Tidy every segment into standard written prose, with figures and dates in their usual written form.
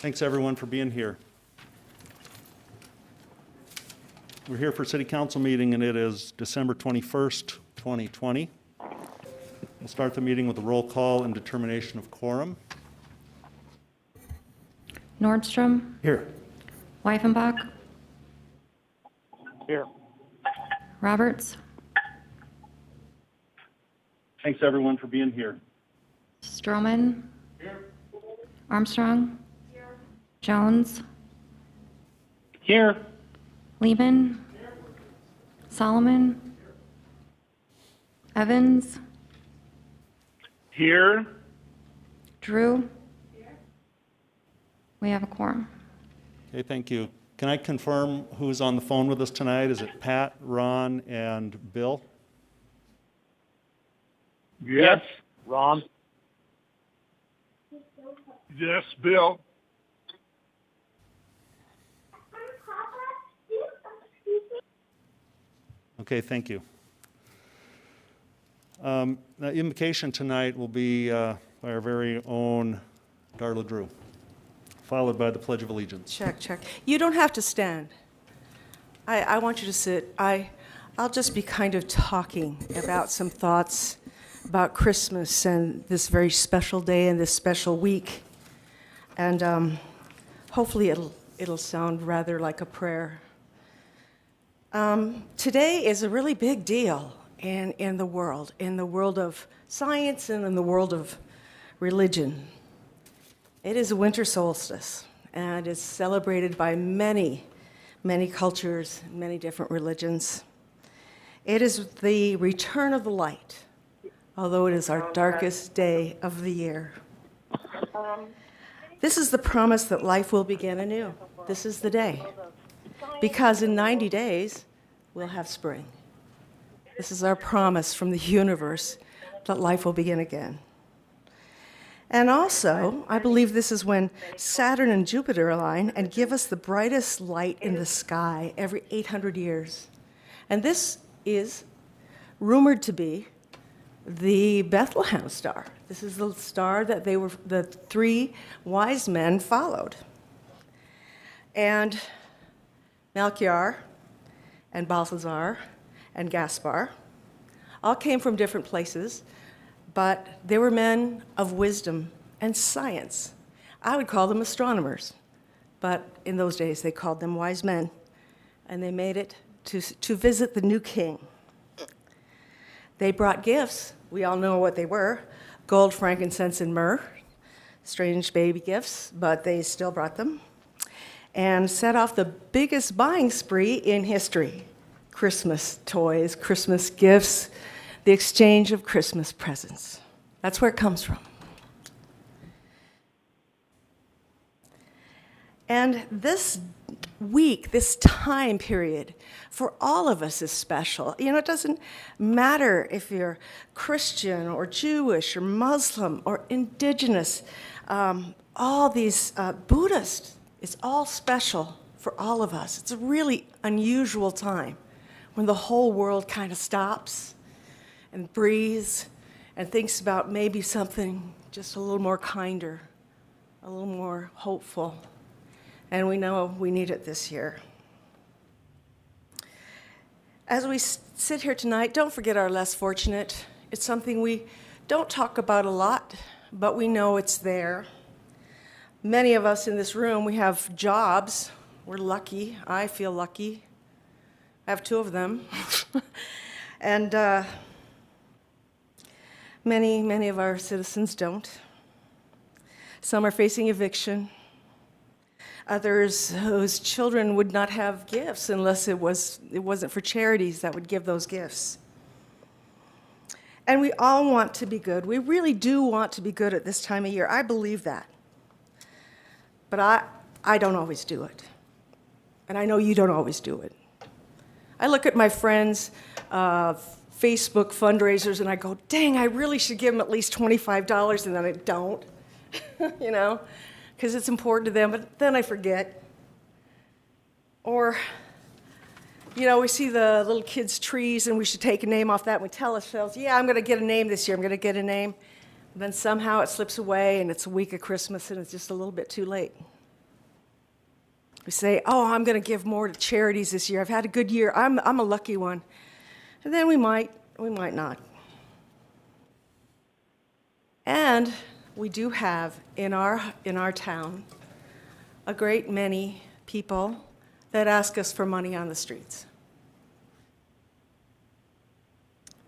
Thanks everyone for being here. We're here for City Council meeting and it is December 21st, 2020. We'll start the meeting with a roll call and determination of quorum. Nordstrom. Here. Weifenbach. Here. Roberts. Thanks everyone for being here. Stroman. Here. Armstrong. Here. Jones. Here. Lehman. Here. Solomon. Here. Evans. Here. Drew. Here. We have a quorum. Okay, thank you. Can I confirm who's on the phone with us tonight? Is it Pat, Ron, and Bill? Yes. Ron. Yes, Bill. Okay, thank you. The invocation tonight will be by our very own Darla Drew, followed by the Pledge of Allegiance. Check. You don't have to stand. I want you to sit. I'll just be kind of talking about some thoughts about Christmas and this very special day and this special week. And hopefully it'll sound rather like a prayer. Today is a really big deal in the world of science and in the world of religion. It is a winter solstice, and it's celebrated by many, many cultures, many different religions. It is the return of the light, although it is our darkest day of the year. This is the promise that life will begin anew. This is the day. Because in 90 days, we'll have spring. This is our promise from the universe that life will begin again. And also, I believe this is when Saturn and Jupiter align and give us the brightest light in the sky every 800 years. And this is rumored to be the Bethlehem star. This is the star that the three wise men followed. And Melchior and Balthazar and Gaspar all came from different places, but they were men of wisdom and science. I would call them astronomers, but in those days they called them wise men, and they made it to visit the new king. They brought gifts. We all know what they were: gold, frankincense, and myrrh. Strange baby gifts, but they still brought them. And set off the biggest buying spree in history: Christmas toys, Christmas gifts, the exchange of Christmas presents. That's where it comes from. And this week, this time period, for all of us is special. You know, it doesn't matter if you're Christian or Jewish or Muslim or indigenous, all these Buddhist. It's all special for all of us. It's a really unusual time when the whole world kind of stops and breathes and thinks about maybe something just a little more kinder, a little more hopeful. And we know we need it this year. As we sit here tonight, don't forget our less fortunate. It's something we don't talk about a lot, but we know it's there. Many of us in this room, we have jobs. We're lucky. I feel lucky. I have 2 of them. And many of our citizens don't. Some are facing eviction. Others whose children would not have gifts unless it wasn't for charities that would give those gifts. And we all want to be good. We really do want to be good at this time of year. I believe that. But I don't always do it. And I know you don't always do it. I look at my friends' Facebook fundraisers and I go, dang, I really should give them at least $25, and then I don't, you know, because it's important to them, but then I forget. Or, you know, we see the little kids' trees and we should take a name off that, and we tell ourselves, yeah, I'm going to get a name this year, I'm going to get a name. And then somehow it slips away and it's a week of Christmas and it's just a little bit too late. We say, oh, I'm going to give more to charities this year. I've had a good year. I'm a lucky one. And then we might not. And we do have in our town a great many people that ask us for money on the streets.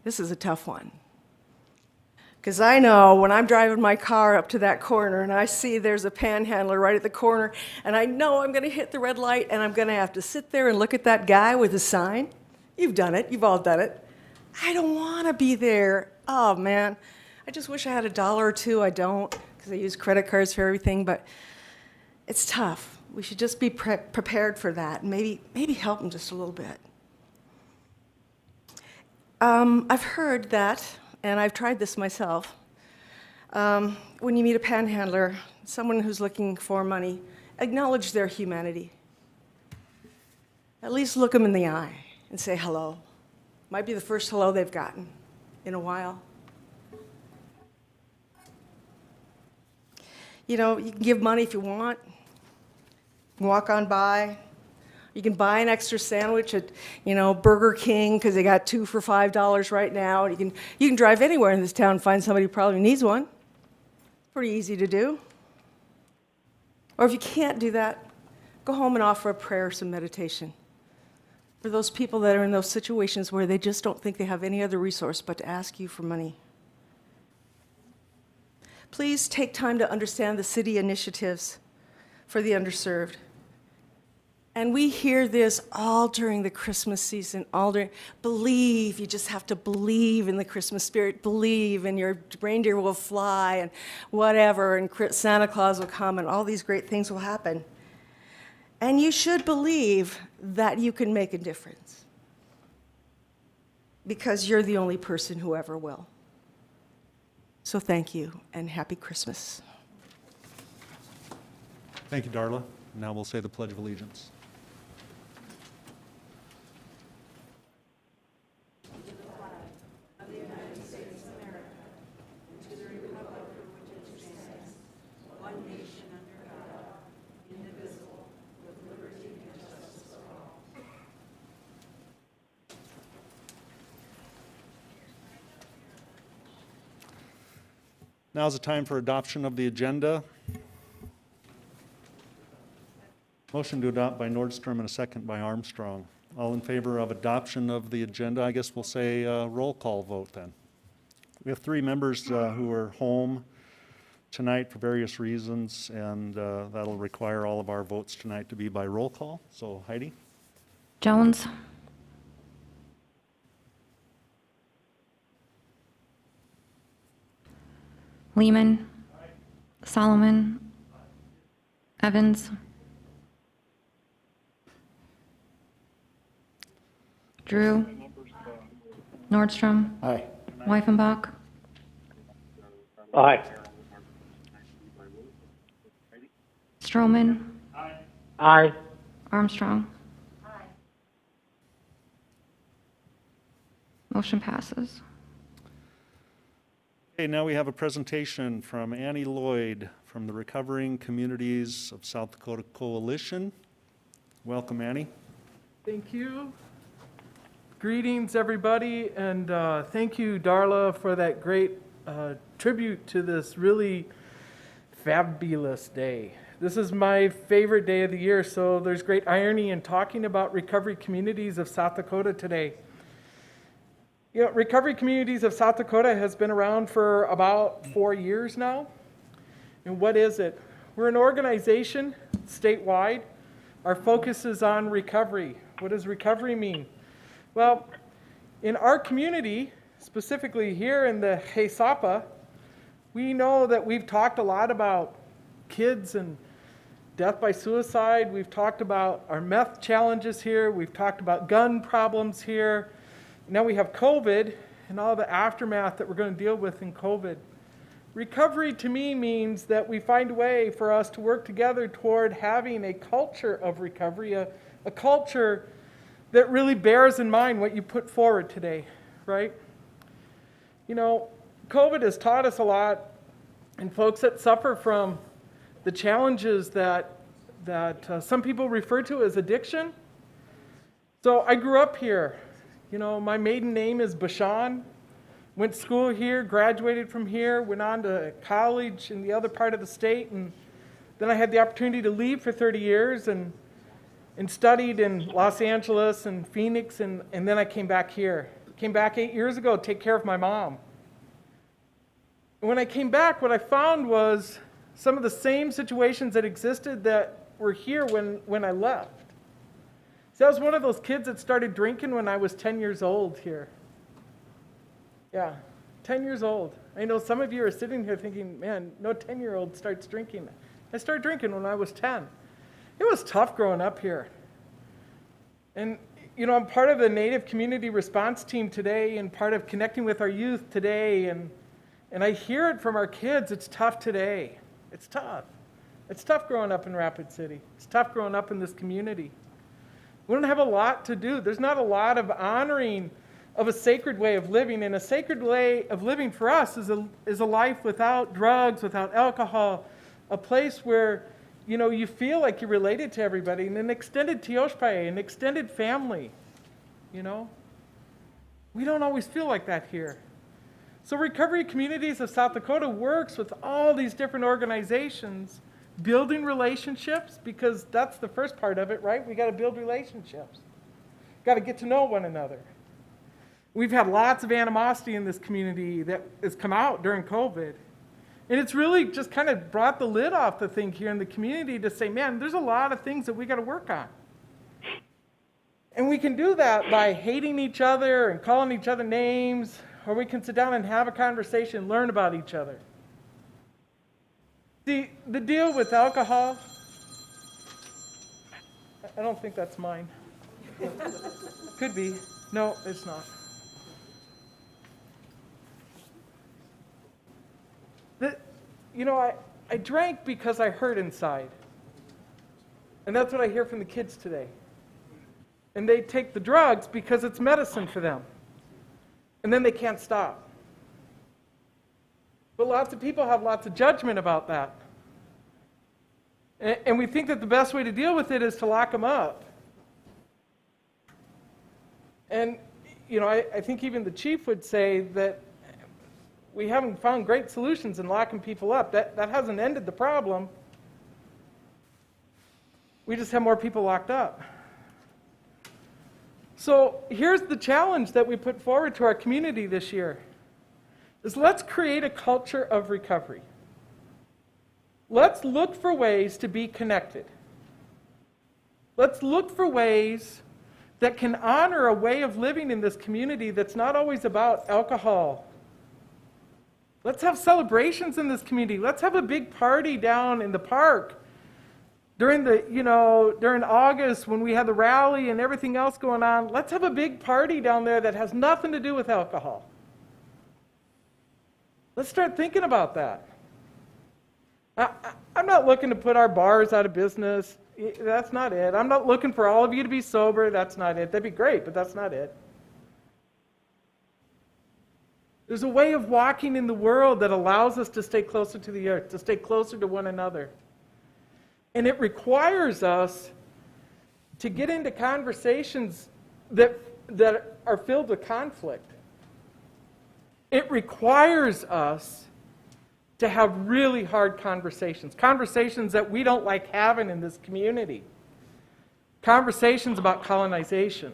This is a tough one. Because I know when I'm driving my car up to that corner and I see there's a panhandler right at the corner, and I know I'm going to hit the red light and I'm going to have to sit there and look at that guy with a sign. You've done it. You've all done it. I don't want to be there. Oh, man. I just wish I had $1 or $2. I don't, because I use credit cards for everything, but it's tough. We should just be prepared for that and maybe help them just a little bit. I've heard that, and I've tried this myself, when you meet a panhandler, someone who's looking for money, acknowledge their humanity. At least look them in the eye and say hello. Might be the first hello they've gotten in a while. You know, you can give money if you want. You can walk on by. You can buy an extra sandwich at, Burger King because they got 2 for $5 right now. You can drive anywhere in this town and find somebody who probably needs one. Pretty easy to do. Or if you can't do that, go home and offer a prayer or some meditation for those people that are in those situations where they just don't think they have any other resource but to ask you for money. Please take time to understand the city initiatives for the underserved. And we hear this all during the Christmas season, believe, you just have to believe in the Christmas spirit, believe, and your reindeer will fly, and whatever, and Santa Claus will come, and all these great things will happen. And you should believe that you can make a difference, because you're the only person who ever will. So thank you, and happy Christmas. Thank you, Darla. Now we'll say the Pledge of Allegiance. Now's the time for adoption of the agenda. Motion to adopt by Nordstrom and a second by Armstrong. All in favor of adoption of the agenda? I guess we'll say roll call vote then. We have 3 members who are home tonight for various reasons, and that'll require all of our votes tonight to be by roll call. So Heidi? Jones. Lehman. Solomon. Evans. Drew. Nordstrom. Aye. Weifenbach. Aye. Stroman. Aye. Armstrong. Motion passes. Okay, now we have a presentation from Annie Lloyd from the Recovering Communities of South Dakota Coalition. Welcome, Annie. Thank you. Greetings, everybody, and thank you, Darla, for that great tribute to this really fabulous day. This is my favorite day of the year, so there's great irony in talking about Recovery Communities of South Dakota today. You know, Recovery Communities of South Dakota has been around for about 4 years now. And what is it? We're an organization statewide. Our focus is on recovery. What does recovery mean? Well, in our community, specifically here in the Haysapa, we know that we've talked a lot about kids and death by suicide. We've talked about our meth challenges here. We've talked about gun problems here. Now we have COVID and all the aftermath that we're going to deal with in COVID. Recovery to me means that we find a way for us to work together toward having a culture of recovery, a culture that really bears in mind what you put forward today, right? You know, COVID has taught us a lot, and folks that suffer from the challenges that that some people refer to as addiction. So I grew up here. You know, my maiden name is Bashan. Went to school here, graduated from here, went on to college in the other part of the state, and then I had the opportunity to leave for 30 years and studied in Los Angeles and Phoenix, and then I came back here. Came back 8 years ago to take care of my mom. And when I came back, what I found was some of the same situations that existed that were here when I left. See, I was one of those kids that started drinking when I was 10 years old here. Yeah, 10 years old. I know some of you are sitting here thinking, man, no 10-year-old starts drinking. I started drinking when I was 10. It was tough growing up here. And, you know, I'm part of the Native Community Response Team today and part of connecting with our youth today. And I hear it from our kids. It's tough today. It's tough. It's tough growing up in Rapid City. It's tough growing up in this community. We don't have a lot to do. There's not a lot of honoring of a sacred way of living. And a sacred way of living for us is a life without drugs, without alcohol, a place where, you know, you feel like you're related to everybody, and an extended tioshpai, an extended family, you know. We don't always feel like that here. So Recovery Communities of South Dakota works with all these different organizations, building relationships, because that's the first part of it, right? We got to build relationships. Got to get to know one another. We've had lots of animosity in this community that has come out during COVID. And it's really just kind of brought the lid off the thing here in the community to say, man, there's a lot of things that we got to work on. And we can do that by hating each other and calling each other names, or we can sit down and have a conversation and learn about each other. See, the deal with alcohol, I don't think that's mine. Could be. No, it's not. You know, I drank because I hurt inside. And that's what I hear from the kids today. And they take the drugs because it's medicine for them. And then they can't stop. But lots of people have lots of judgment about that. And we think that the best way to deal with it is to lock them up. And, you know, I think even the chief would say that we haven't found great solutions in locking people up. That hasn't ended the problem. We just have more people locked up. So here's the challenge that we put forward to our community this year, is let's create a culture of recovery. Let's look for ways to be connected. Let's look for ways that can honor a way of living in this community that's not always about alcohol. Let's have celebrations in this community. Let's have a big party down in the park during August when we have the rally and everything else going on. Let's have a big party down there that has nothing to do with alcohol. Let's start thinking about that. I'm not looking to put our bars out of business. That's not it. I'm not looking for all of you to be sober. That's not it. That'd be great, but that's not it. There's a way of walking in the world that allows us to stay closer to the earth, to stay closer to one another. And it requires us to get into conversations that are filled with conflict. It requires us to have really hard conversations, conversations that we don't like having in this community, conversations about colonization,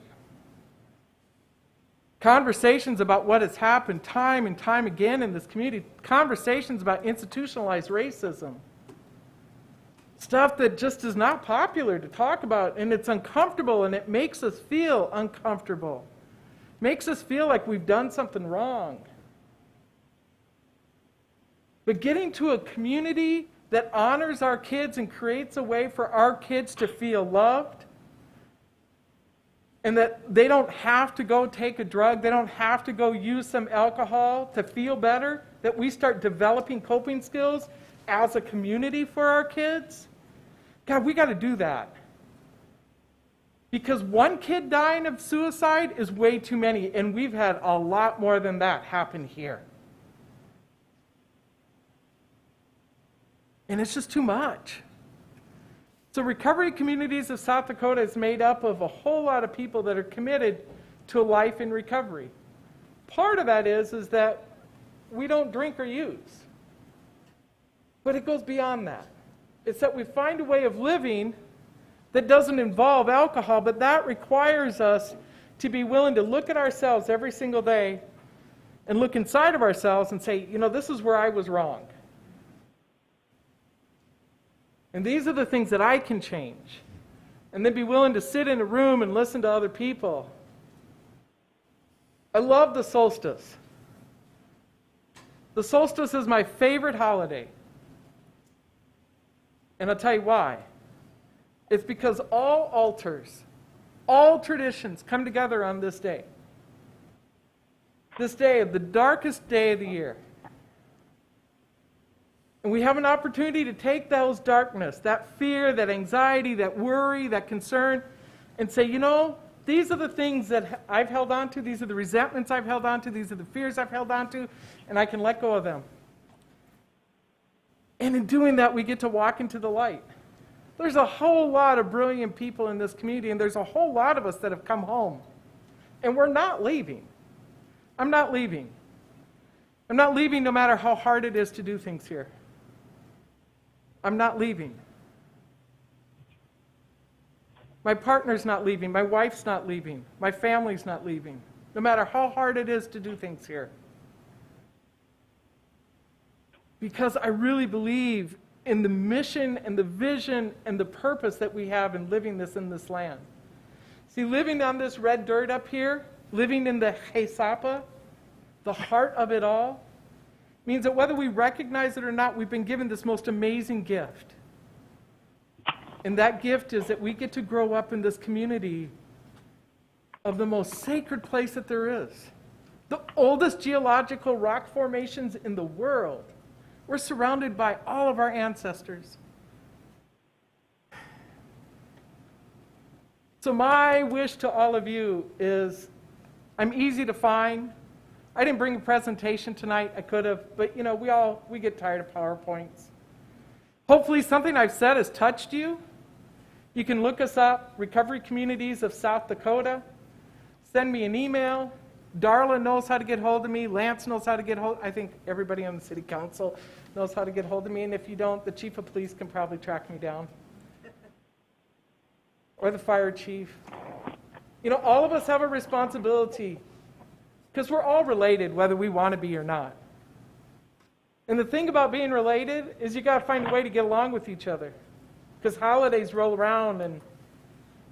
conversations about what has happened time and time again in this community, conversations about institutionalized racism, stuff that just is not popular to talk about, and it's uncomfortable, and it makes us feel uncomfortable, makes us feel like we've done something wrong. But getting to a community that honors our kids and creates a way for our kids to feel loved, and that they don't have to go take a drug, they don't have to go use some alcohol to feel better, that we start developing coping skills as a community for our kids. God, we got to do that. Because one kid dying of suicide is way too many, and we've had a lot more than that happen here. And it's just too much. So Recovery Communities of South Dakota is made up of a whole lot of people that are committed to a life in recovery. Part of that is that we don't drink or use. But it goes beyond that. It's that we find a way of living that doesn't involve alcohol, but that requires us to be willing to look at ourselves every single day and look inside of ourselves and say, you know, this is where I was wrong. And these are the things that I can change. And then be willing to sit in a room and listen to other people. I love the solstice. The solstice is my favorite holiday. And I'll tell you why. It's because all altars, all traditions come together on this day. This day of the darkest day of the year. And we have an opportunity to take those darkness, that fear, that anxiety, that worry, that concern, and say, you know, these are the things that I've held on to, these are the resentments I've held on to, these are the fears I've held on to, and I can let go of them. And in doing that, we get to walk into the light. There's a whole lot of brilliant people in this community, and there's a whole lot of us that have come home. And we're not leaving. I'm not leaving. I'm not leaving no matter how hard it is to do things here. I'm not leaving. My partner's not leaving. My wife's not leaving. My family's not leaving. No matter how hard it is to do things here. Because I really believe in the mission and the vision and the purpose that we have in living this in this land. See, living on this red dirt up here, living in the Hesapa, the heart of it all, means that whether we recognize it or not, we've been given this most amazing gift. And that gift is that we get to grow up in this community of the most sacred place that there is. The oldest geological rock formations in the world. We're surrounded by all of our ancestors. So my wish to all of you is, I'm easy to find. I didn't bring a presentation tonight. I could have, but you know, we get tired of PowerPoints. Hopefully something I've said has touched you. You can look us up, Recovery Communities of South Dakota. Send me an email. Darla knows how to get hold of me. Lance knows how to get hold. I think everybody on the city council knows how to get hold of me. And if you don't, the chief of police can probably track me down. Or the fire chief. You know, all of us have a responsibility. Because we're all related, whether we want to be or not. And the thing about being related is you got to find a way to get along with each other. Because holidays roll around and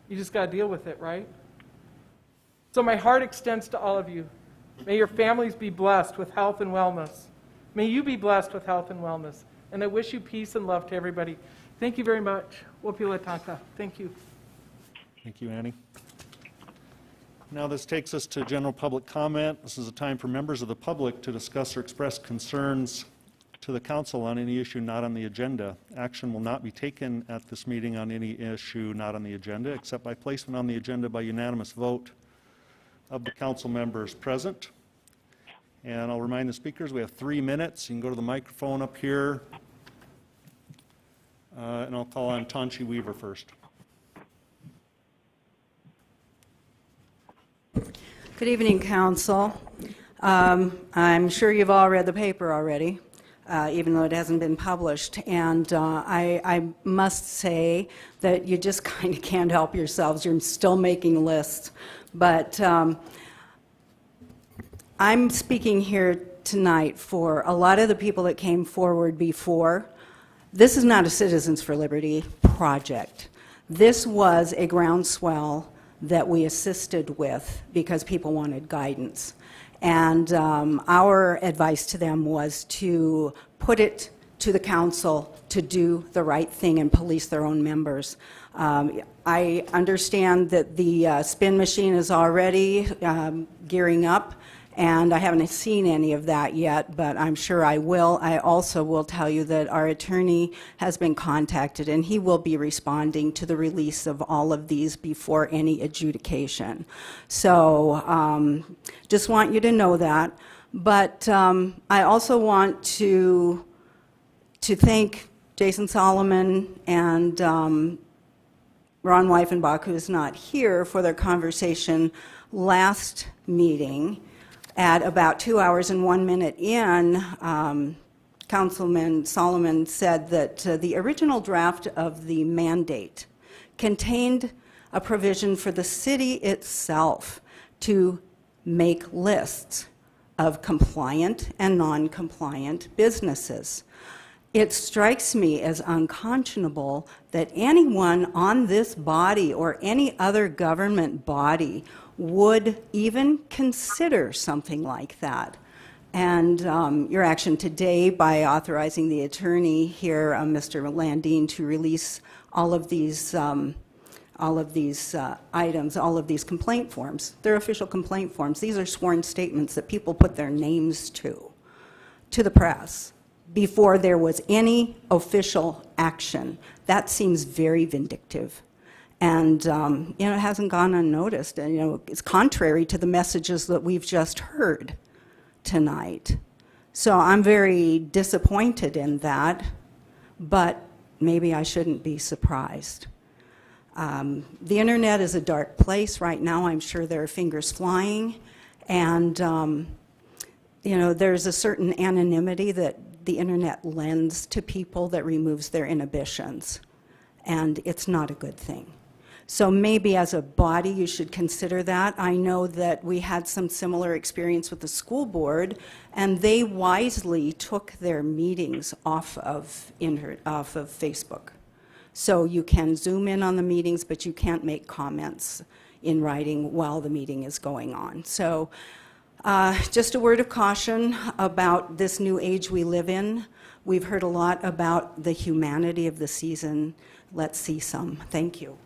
you just got to deal with it, right? So my heart extends to all of you. May your families be blessed with health and wellness. May you be blessed with health and wellness. And I wish you peace and love to everybody. Thank you very much. Wopila Tanka. Thank you. Thank you, Annie. Now this takes us to general public comment. This is a time for members of the public to discuss or express concerns to the council on any issue not on the agenda. Action will not be taken at this meeting on any issue not on the agenda, except by placement on the agenda by unanimous vote of the council members present. And I'll remind the speakers, we have 3 minutes. You can go to the microphone up here. And I'll call on Tonchi Weaver first. Good evening, Council. I'm sure you've all read the paper already, even though it hasn't been published. And I must say that you just kind of can't help yourselves. You're still making lists. But I'm speaking here tonight for a lot of the people that came forward before. This is not a Citizens for Liberty project. This was a groundswell that we assisted with because people wanted guidance. And our advice to them was to put it to the council to do the right thing and police their own members. I understand that the spin machine is already gearing up, and I haven't seen any of that yet, but I'm sure I will. I also will tell you that our attorney has been contacted, and he will be responding to the release of all of these before any adjudication. So just want you to know that. But I also want to thank Jason Solomon and Ron Weifenbach, who's not here, for their conversation last meeting. At about 2 hours and 1 minute in, Councilman Solomon said that the original draft of the mandate contained a provision for the city itself to make lists of compliant and non-compliant businesses. It strikes me as unconscionable that anyone on this body or any other government body would even consider something like that. And your action today by authorizing the attorney here, Mr. Landine, to release all of these items, all of these complaint forms. They're official complaint forms. These are sworn statements that people put their names to the press before there was any official action. That seems very vindictive. And, it hasn't gone unnoticed. And, it's contrary to the messages that we've just heard tonight. So I'm very disappointed in that, but maybe I shouldn't be surprised. The internet is a dark place right now. I'm sure there are fingers flying, and there's a certain anonymity that the internet lends to people that removes their inhibitions, and it's not a good thing. So maybe as a body you should consider that. I know that we had some similar experience with the school board, and they wisely took their meetings off of Facebook. So you can zoom in on the meetings, but you can't make comments in writing while the meeting is going on. So just a word of caution about this new age we live in. We've heard a lot about the humanity of the season. Let's see some. Thank you.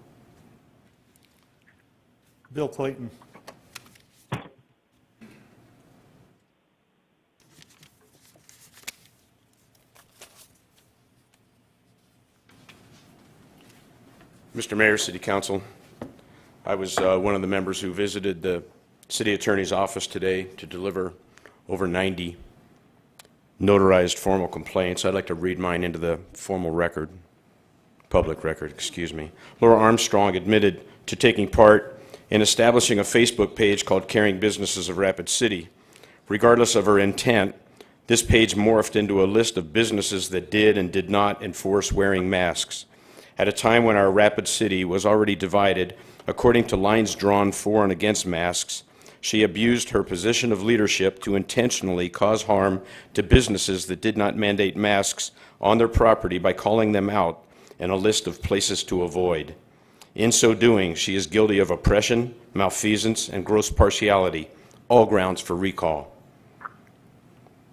Bill Clayton. Mr. Mayor, City Council, I was one of the members who visited the City Attorney's office today to deliver over 90 notarized formal complaints. I'd like to read mine into the formal record, public record, excuse me. Laura Armstrong admitted to taking part in establishing a Facebook page called Caring Businesses of Rapid City. Regardless of her intent, this page morphed into a list of businesses that did and did not enforce wearing masks. At a time when our Rapid City was already divided according to lines drawn for and against masks, she abused her position of leadership to intentionally cause harm to businesses that did not mandate masks on their property by calling them out in a list of places to avoid. In so doing, she is guilty of oppression, malfeasance, and gross partiality, all grounds for recall.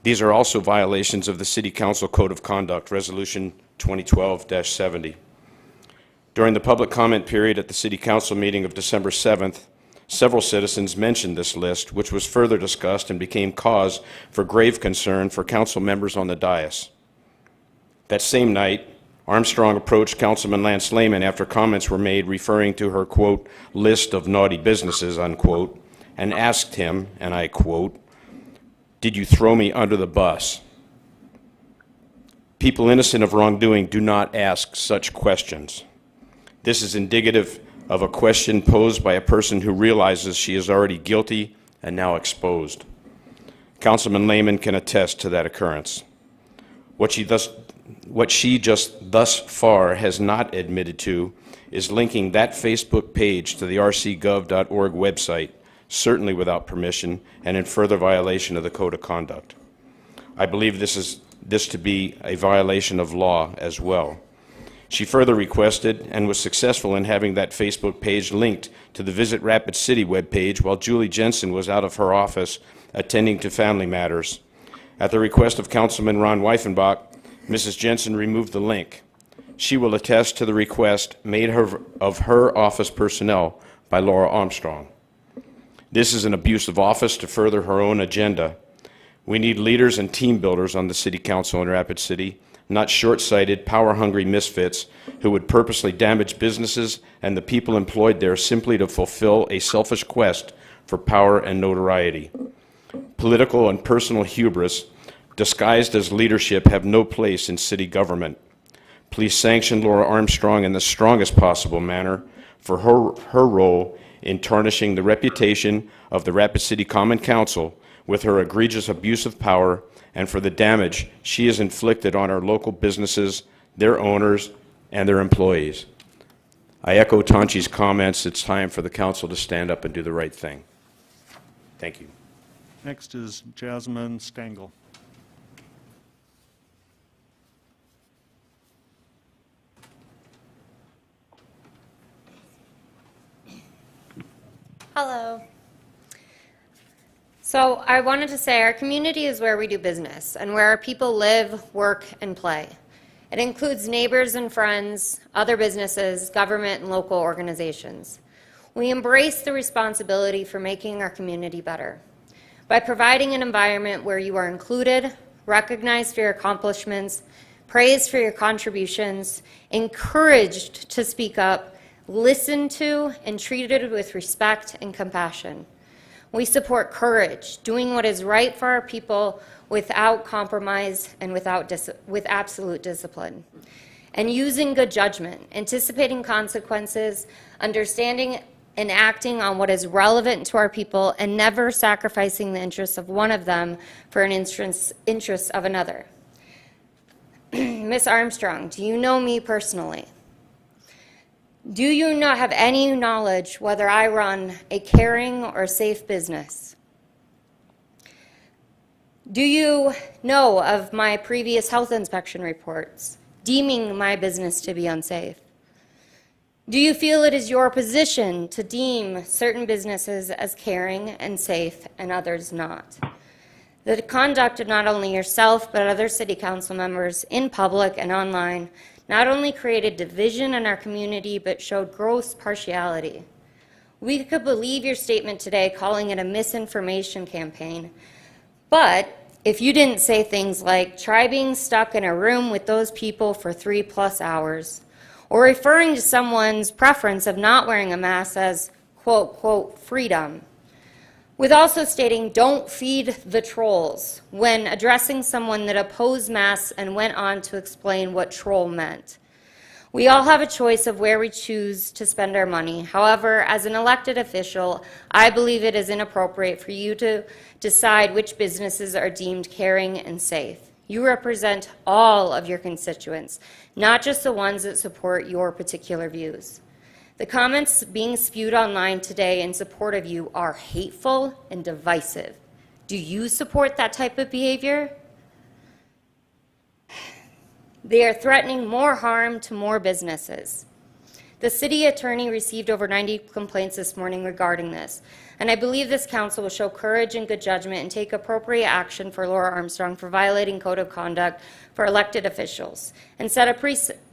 These are also violations of the City Council Code of Conduct, Resolution 2012-70. During the public comment period at the City Council meeting of December 7th, several citizens mentioned this list, which was further discussed and became cause for grave concern for council members on the dais. That same night, Armstrong approached Councilman Lance Lehman after comments were made referring to her, quote, list of naughty businesses, unquote, and asked him, and I quote, "Did you throw me under the bus?" People innocent of wrongdoing do not ask such questions. This is indicative of a question posed by a person who realizes she is already guilty and now exposed. Councilman Lehman can attest to that occurrence. What she just thus far has not admitted to is linking that Facebook page to the rcgov.org website, certainly without permission and in further violation of the Code of Conduct. I believe this to be a violation of law as well. She further requested and was successful in having that Facebook page linked to the Visit Rapid City webpage while Julie Jensen was out of her office attending to family matters. At the request of Councilman Ron Weifenbach, Mrs. Jensen removed the link. She will attest to the request made of her office personnel by Laura Armstrong. This is an abuse of office to further her own agenda. We need leaders and team builders on the City Council in Rapid City, not short-sighted, power-hungry misfits who would purposely damage businesses and the people employed there simply to fulfill a selfish quest for power and notoriety. Political and personal hubris disguised as leadership have no place in city government. Please sanction Laura Armstrong in the strongest possible manner for her role in tarnishing the reputation of the Rapid City Common Council with her egregious abuse of power and for the damage she has inflicted on our local businesses, their owners, and their employees. I echo Tanchi's comments. It's time for the council to stand up and do the right thing. Thank you. Next is Jasmine Stengel. Hello. So I wanted to say our community is where we do business and where our people live, work, and play. It includes neighbors and friends, other businesses, government, and local organizations. We embrace the responsibility for making our community better by providing an environment where you are included, recognized for your accomplishments, praised for your contributions, encouraged to speak up, listened to, and treated with respect and compassion. We support courage, doing what is right for our people without compromise and with absolute discipline, and using good judgment, anticipating consequences, understanding and acting on what is relevant to our people, and never sacrificing the interests of one of them for an interest of another. Ms. Armstrong, do you know me personally? Do you not have any knowledge whether I run a caring or safe business? Do you know of my previous health inspection reports deeming my business to be unsafe? Do you feel it is your position to deem certain businesses as caring and safe and others not? The conduct of not only yourself but other city council members in public and online not only created division in our community, but showed gross partiality. We could believe your statement today calling it a misinformation campaign, but if you didn't say things like, try being stuck in a room with those people for 3+ hours, or referring to someone's preference of not wearing a mask as, quote, quote, freedom, with also stating, don't feed the trolls, when addressing someone that opposed masks and went on to explain what troll meant. We all have a choice of where we choose to spend our money. However, as an elected official, I believe it is inappropriate for you to decide which businesses are deemed caring and safe. You represent all of your constituents, not just the ones that support your particular views. The comments being spewed online today in support of you are hateful and divisive. Do you support that type of behavior? They are threatening more harm to more businesses. The city attorney received over 90 complaints this morning regarding this, and I believe this council will show courage and good judgment and take appropriate action for Laura Armstrong for violating code of conduct for elected officials and set a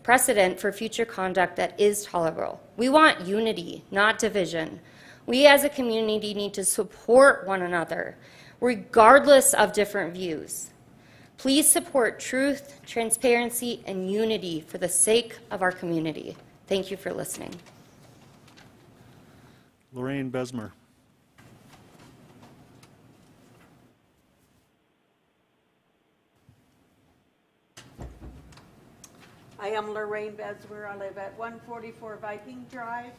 precedent for future conduct that is tolerable. We want unity, not division. We as a community need to support one another, regardless of different views. Please support truth, transparency, and unity for the sake of our community. Thank you for listening. Lorraine Besmer. I am Lorraine Besmer. I live at 144 Viking Drive.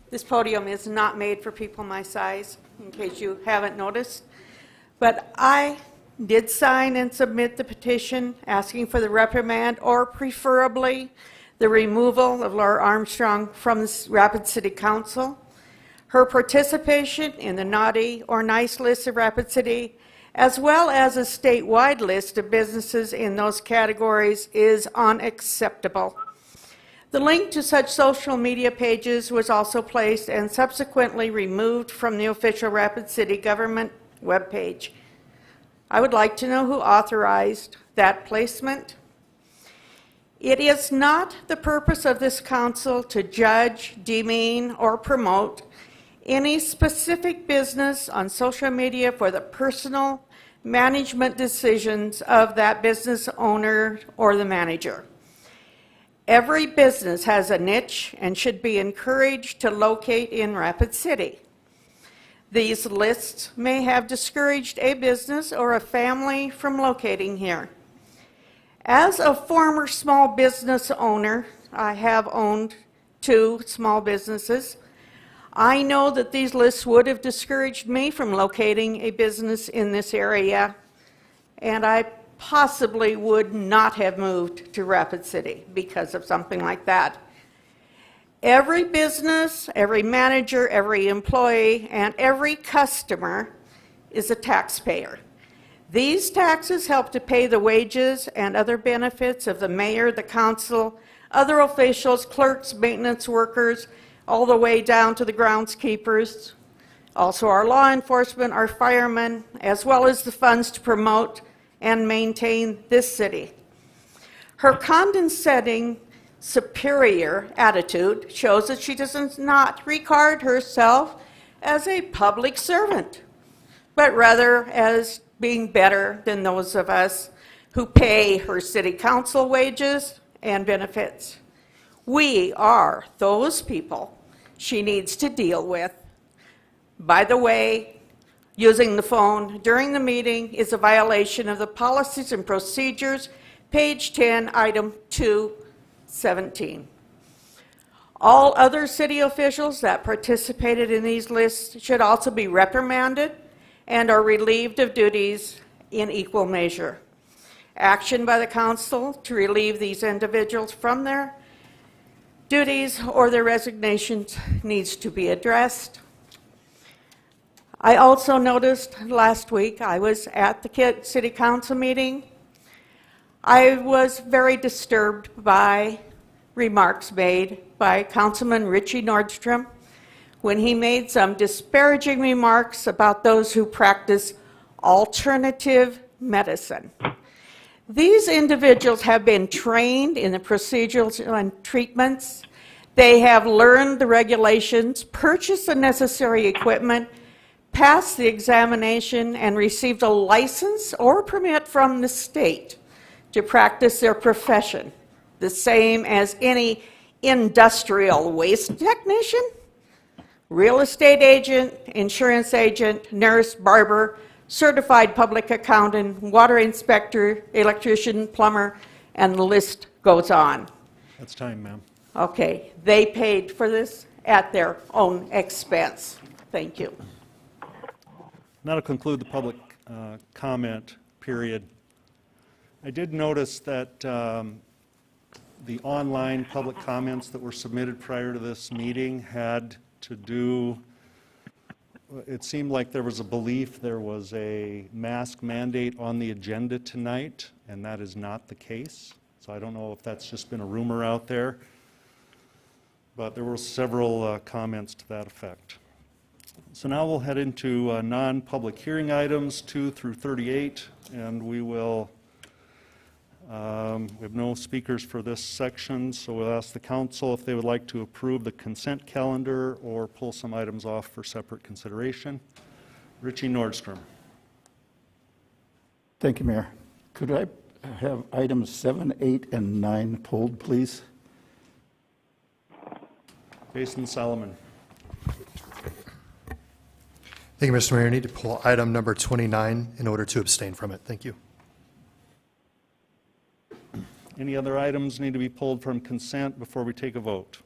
This podium is not made for people my size, in case you haven't noticed. But I did sign and submit the petition asking for the reprimand or preferably the removal of Laura Armstrong from the Rapid City Council. Her participation in the naughty or nice list of Rapid City, as well as a statewide list of businesses in those categories, is unacceptable. The link to such social media pages was also placed and subsequently removed from the official Rapid City government webpage. I would like to know who authorized that placement. It is not the purpose of this council to judge, demean, or promote any specific business on social media for the personal management decisions of that business owner or the manager. Every business has a niche and should be encouraged to locate in Rapid City. These lists may have discouraged a business or a family from locating here. As a former small business owner, I have owned 2 small businesses. I know that these lists would have discouraged me from locating a business in this area, and I possibly would not have moved to Rapid City because of something like that. Every business, every manager, every employee, and every customer is a taxpayer. These taxes help to pay the wages and other benefits of the mayor, the council, other officials, clerks, maintenance workers, all the way down to the groundskeepers, also our law enforcement, our firemen, as well as the funds to promote and maintain this city. Her condescending, superior attitude shows that she does not regard herself as a public servant, but rather as being better than those of us who pay her city council wages and benefits. We are those people she needs to deal with. By the way, using the phone during the meeting is a violation of the policies and procedures, page 10, item 217. All other city officials that participated in these lists should also be reprimanded and are relieved of duties in equal measure. Action by the council to relieve these individuals from their duties or their resignations needs to be addressed. I also noticed last week, I was at the city council meeting. I was very disturbed by remarks made by Councilman Richie Nordstrom when he made some disparaging remarks about those who practice alternative medicine. These individuals have been trained in the procedures and treatments. They have learned the regulations, purchased the necessary equipment, passed the examination, and received a license or permit from the state to practice their profession, the same as any industrial waste technician, real estate agent, insurance agent, nurse, barber, certified public accountant, water inspector, electrician, plumber, and the list goes on. That's time, ma'am. Okay, they paid for this at their own expense. Thank you. That'll conclude the public comment period. I did notice that the online public comments that were submitted prior to this meeting had to do, it seemed like there was a belief there was a mask mandate on the agenda tonight, and that is not the case. So I don't know if that's just been a rumor out there, but there were several comments to that effect. So now we'll head into non-public hearing items 2 through 38, and we will, we have no speakers for this section, so we'll ask the council if they would like to approve the consent calendar or pull some items off for separate consideration. Richie Nordstrom. Thank you, Mayor. Could I have items 7, 8, and 9 pulled, please? Jason Solomon. Thank you, Mr. Mayor. I need to pull item number 29 in order to abstain from it. Thank you. Any other items need to be pulled from consent before we take a vote?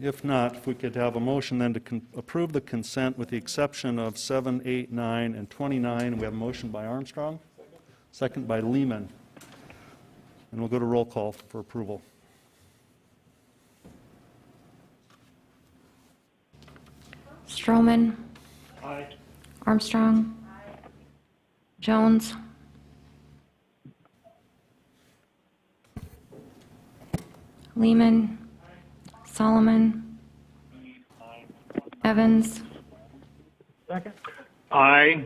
If not, if we could have a motion then to approve the consent with the exception of 7, 8, 9, and 29. We have a motion by Armstrong, second by Lehman. And we'll go to roll call for approval. Stroman. Aye. Armstrong. Jones. Lehman. Solomon. Evans. Second. Aye.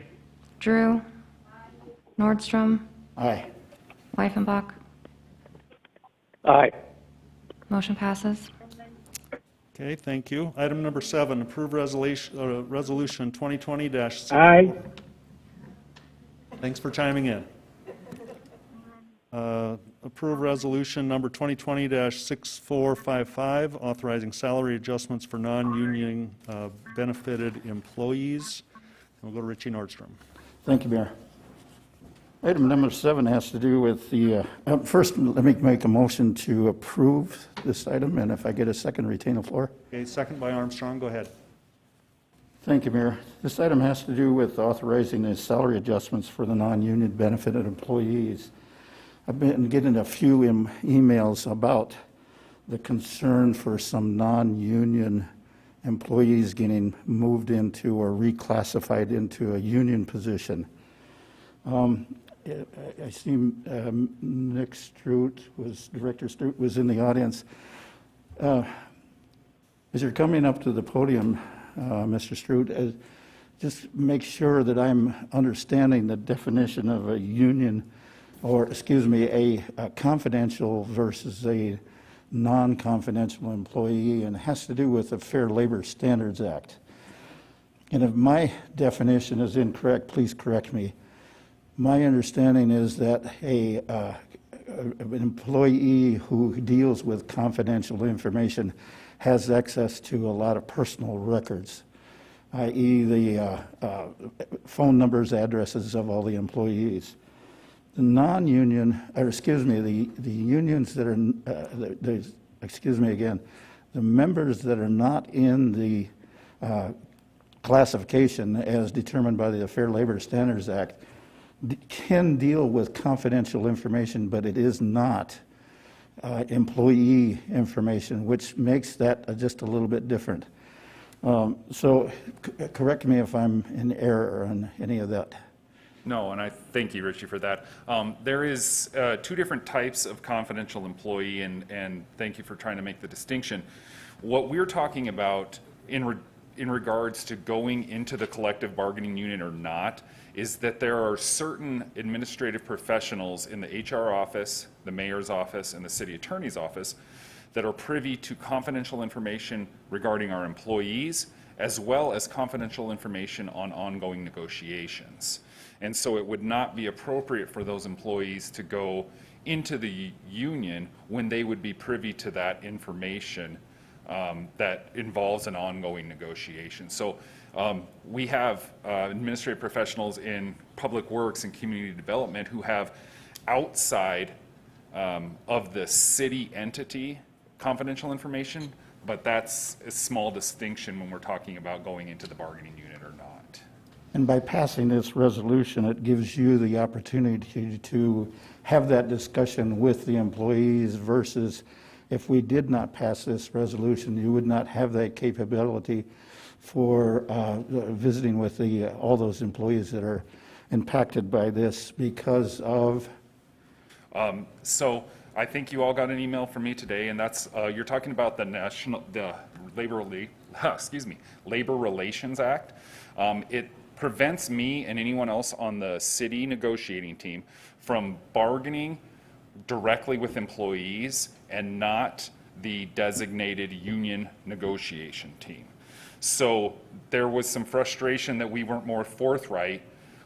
Drew. Nordstrom. Aye. Weifenbach. Aye. Motion passes. Okay, thank you. Item number 7, approve resolution 2020-6. Aye. Thanks for chiming in. Approve resolution number 2020-6455, authorizing salary adjustments for non-union benefited employees. And we'll go to Richie Nordstrom. Thank you, Mayor. Item number 7 has to do with the, first, let me make a motion to approve this item, and if I get a second, retain the floor. Okay, second by Armstrong, go ahead. Thank you, Mayor. This item has to do with authorizing the salary adjustments for the non-union benefited employees. I've been getting a few emails about the concern for some non-union employees getting moved into or reclassified into a union position. I see Nick Strout Director Strout was in the audience. As you're coming up to the podium, Mr. Strout, just make sure that I'm understanding the definition of a union, or excuse me, a confidential versus a non-confidential employee, and it has to do with the Fair Labor Standards Act. And if my definition is incorrect, please correct me. My understanding is that an employee who deals with confidential information has access to a lot of personal records, i.e. the phone numbers, addresses of all the employees. The non-union, or excuse me, the unions that are, excuse me again, the members that are not in the classification as determined by the Fair Labor Standards Act can deal with confidential information, but it is not employee information, which makes that just a little bit different. So correct me if I'm in error on any of that. No, and I thank you, Richie, for that. There is 2 different types of confidential employee, and thank you for trying to make the distinction. What we're talking about in regards to going into the collective bargaining unit or not is that there are certain administrative professionals in the HR office, the mayor's office, and the city attorney's office that are privy to confidential information regarding our employees, as well as confidential information on ongoing negotiations. And so it would not be appropriate for those employees to go into the union when they would be privy to that information that involves an ongoing negotiation. So we have administrative professionals in public works and community development who have outside of the city entity confidential information, but that's a small distinction when we're talking about going into the bargaining unit or not. And by passing this resolution, it gives you the opportunity to have that discussion with the employees versus if we did not pass this resolution, you would not have that capability for visiting with all those employees that are impacted by this because of? So I think you all got an email from me today, and that's you're talking about the Labor Relations Act. It prevents me and anyone else on the city negotiating team from bargaining directly with employees and not the designated union negotiation team. So there was some frustration that we weren't more forthright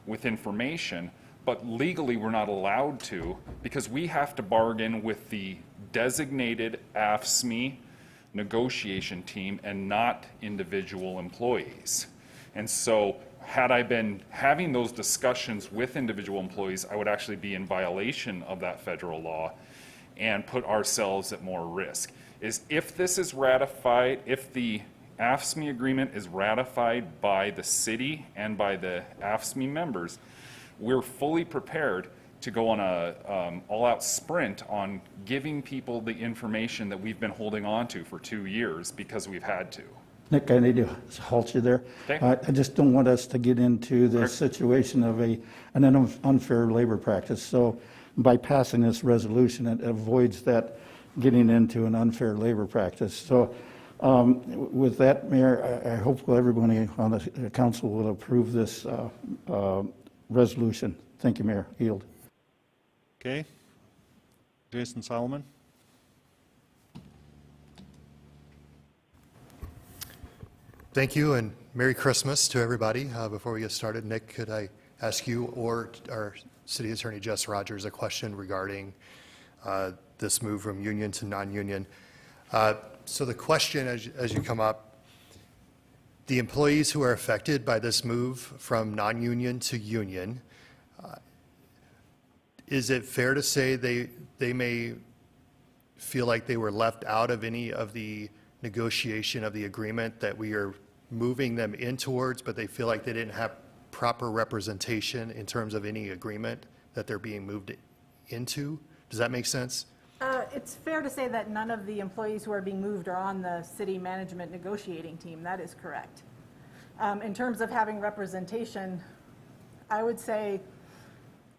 with information, but legally we're not allowed to because we have to bargain with the designated AFSCME negotiation team and not individual employees. And so had I been having those discussions with individual employees, I would actually be in violation of that federal law and put ourselves at more risk. If this is ratified, if the AFSCME agreement is ratified by the city and by the AFSCME members, we're fully prepared to go on a all-out sprint on giving people the information that we've been holding on to for 2 years because we've had to. Nick, I need to halt you there. Okay. I just don't want us to get into the situation of an unfair labor practice. So by passing this resolution, it avoids that getting into an unfair labor practice. So with that, Mayor, I hope everybody on the council will approve this resolution. Thank you, Mayor. Yield. Okay. Jason Solomon. Thank you, and Merry Christmas to everybody. Before we get started, Nick, could I ask you or our City Attorney Jess Rogers a question regarding this move from union to non-union? So the question, as you come up, the employees who are affected by this move from non-union to union, is it fair to say they may feel like they were left out of any of the negotiation of the agreement that we are moving them in towards, but they feel like they didn't have proper representation in terms of any agreement that they're being moved into? Does that make sense? It's fair to say that none of the employees who are being moved are on the city management negotiating team. That is correct. In terms of having representation, I would say,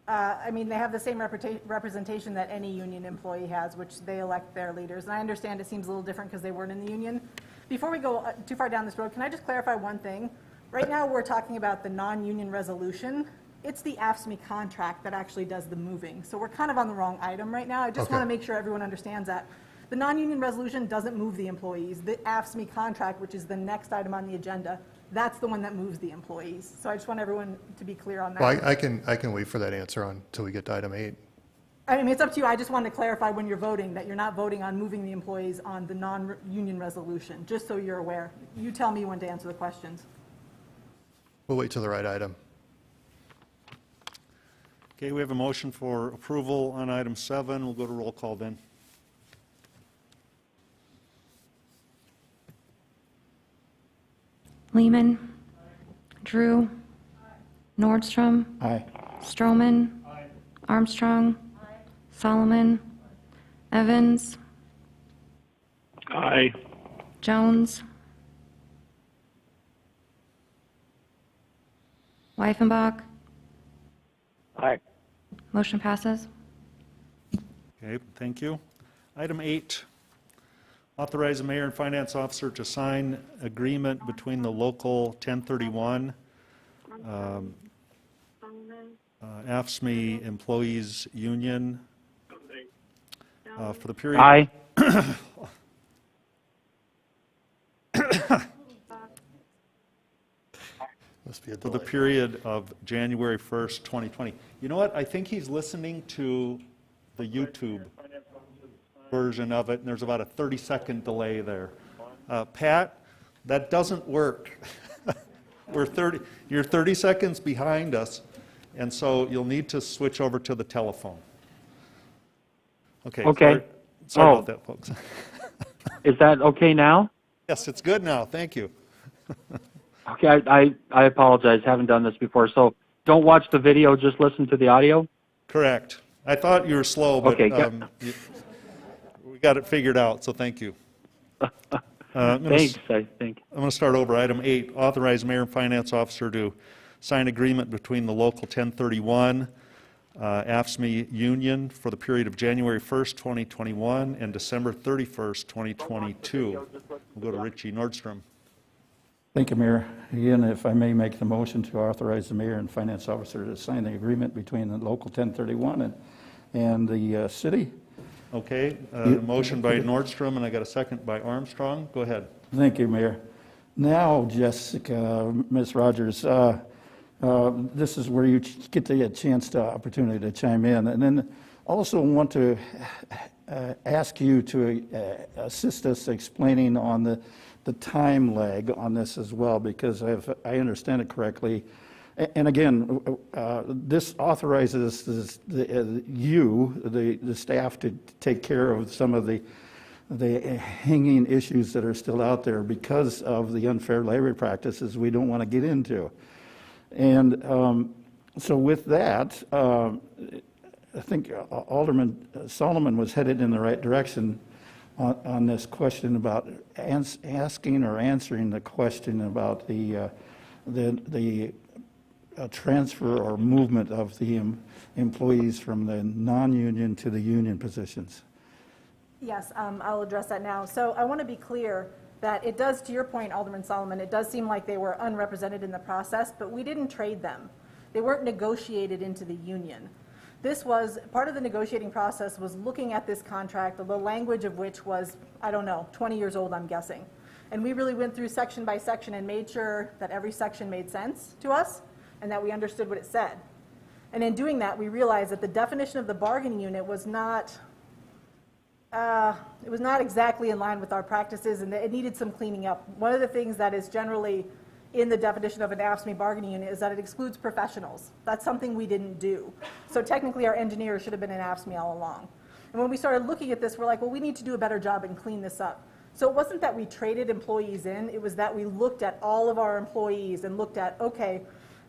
I mean, they have the same representation that any union employee has, which they elect their leaders. And I understand it seems a little different because they weren't in the union. Before we go too far down this road, can I just clarify one thing? Right now, we're talking about the non-union resolution. It's the AFSCME contract that actually does the moving. So we're kind of on the wrong item right now. I just want to make sure everyone understands that. The non-union resolution doesn't move the employees. The AFSCME contract, which is the next item on the agenda, that's the one that moves the employees. So I just want everyone to be clear on that. Well, I can wait for that answer until we get to item 8. I mean, it's up to you. I just wanted to clarify when you're voting that you're not voting on moving the employees on the non-union resolution, just so you're aware. You tell me when to answer the questions. We'll wait till the right item. Okay, we have a motion for approval on item 7. We'll go to roll call then. Lehman. Drew. Nordstrom. Aye. Stroman. Armstrong. Solomon. Evans. Aye. Jones. Weifenbach. Aye. Motion passes. Okay, thank you. Item 8, authorize the mayor and finance officer to sign agreement between the local 1031 AFSCME Employees Union for the period. Aye. Must be a For the delay. period of January 1st, 2020. You know what? I think he's listening to the YouTube version of it, and there's about a 30-second delay there. Pat, that doesn't work. You're 30 seconds behind us, and so you'll need to switch over to the telephone. Okay. Okay. Sorry about that, folks. Is that okay now? Yes, it's good now. Thank you. Okay, I apologize. Haven't done this before. So don't watch the video, just listen to the audio? Correct. I thought you were slow, but Okay, we got it figured out, so thank you. Thanks, I think. I'm going to start over. Item 8, authorize mayor and finance officer to sign agreement between the local 1031 AFSCME union for the period of January 1st, 2021 and December 31st, 2022. We'll go to Richie Nordstrom. Thank you, Mayor. Again, if I may make the motion to authorize the mayor and finance officer to sign the agreement between the local 1031 and the city. Okay, motion by Nordstrom, and I got a second by Armstrong. Go ahead. Thank you, Mayor. Now, Jessica, Ms. Rogers, this is where you get the opportunity to chime in. And then also want to ask you to assist us explaining on the time lag on this as well, because if I understand it correctly, and again, this authorizes the staff to take care of some of the hanging issues that are still out there because of the unfair labor practices we don't want to get into. And so with that, I think Alderman Solomon was headed in the right direction on this question about asking or answering the question about the transfer or movement of the employees from the non-union to the union positions. Yes, I'll address that now. So I want to be clear that it does, to your point, Alderman Solomon, it does seem like they were unrepresented in the process, but we didn't trade them. They weren't negotiated into the union. This was, part of the negotiating process was looking at this contract, the language of which was, I don't know, 20 years old, I'm guessing. And we really went through section by section and made sure that every section made sense to us and that we understood what it said. And in doing that, we realized that the definition of the bargaining unit was not, exactly in line with our practices, and it needed some cleaning up. One of the things that is generally in the definition of an AFSCME bargaining unit is that it excludes professionals. That's something we didn't do. So technically our engineers should have been in AFSCME all along. And when we started looking at this, we're like, well, we need to do a better job and clean this up. So it wasn't that we traded employees in, it was that we looked at all of our employees and looked at, okay,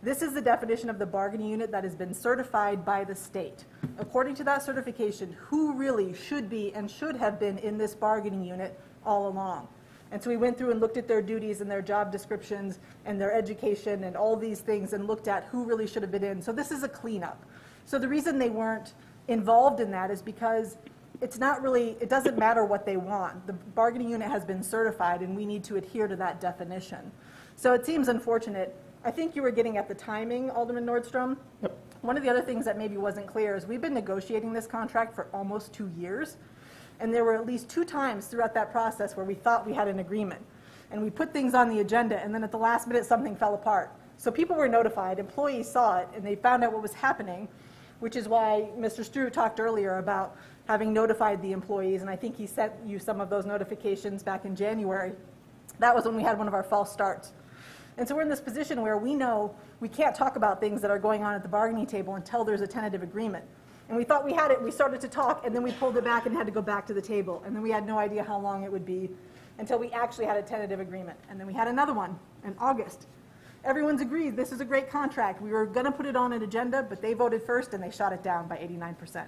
this is the definition of the bargaining unit that has been certified by the state. According to that certification, who really should be and should have been in this bargaining unit all along? And so we went through and looked at their duties and their job descriptions and their education and all these things and looked at who really should have been in. So this is a cleanup. So the reason they weren't involved in that is because it's not really, it doesn't matter what they want. The bargaining unit has been certified and we need to adhere to that definition. So it seems unfortunate. I think you were getting at the timing, Alderman Nordstrom. Yep. One of the other things that maybe wasn't clear is we've been negotiating this contract for almost 2 years. And there were at least 2 times throughout that process where we thought we had an agreement. And we put things on the agenda, and then at the last minute, something fell apart. So people were notified, employees saw it, and they found out what was happening, which is why Mr. Strew talked earlier about having notified the employees, and I think he sent you some of those notifications back in January. That was when we had one of our false starts. And so we're in this position where we know we can't talk about things that are going on at the bargaining table until there's a tentative agreement. And we thought we had it, we started to talk, and then we pulled it back and had to go back to the table. And then we had no idea how long it would be until we actually had a tentative agreement. And then we had another one in August. Everyone's agreed this is a great contract. We were going to put it on an agenda, but they voted first and they shot it down by 89%.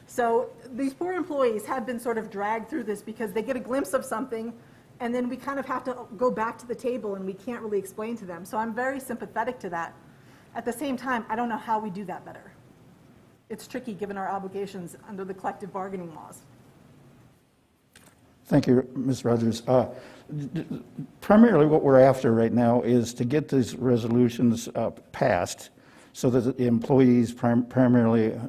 So these poor employees have been sort of dragged through this because they get a glimpse of something, and then we kind of have to go back to the table and we can't really explain to them. So I'm very sympathetic to that. At the same time, I don't know how we do that better. It's tricky given our obligations under the collective bargaining laws. Thank you, Ms. Rogers. Primarily what we're after right now is to get these resolutions passed so that the employees primarily,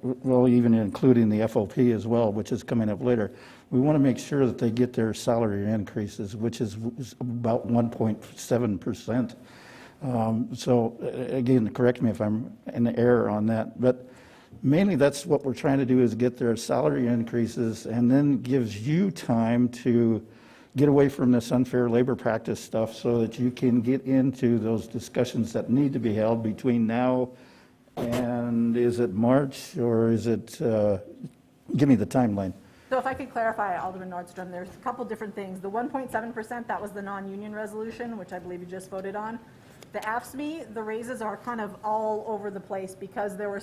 well, even including the FOP as well, which is coming up later, we want to make sure that they get their salary increases, which is about 1.7%. So again, correct me if I'm in error on that, but mainly that's what we're trying to do is get their salary increases, and then gives you time to get away from this unfair labor practice stuff so that you can get into those discussions that need to be held between now and, is it March, or is it, give me the timeline. So if I could clarify, Alderman Nordstrom, there's a couple different things. The 1.7%, that was the non-union resolution, which I believe you just voted on. The AFSCME, the raises are kind of all over the place because there were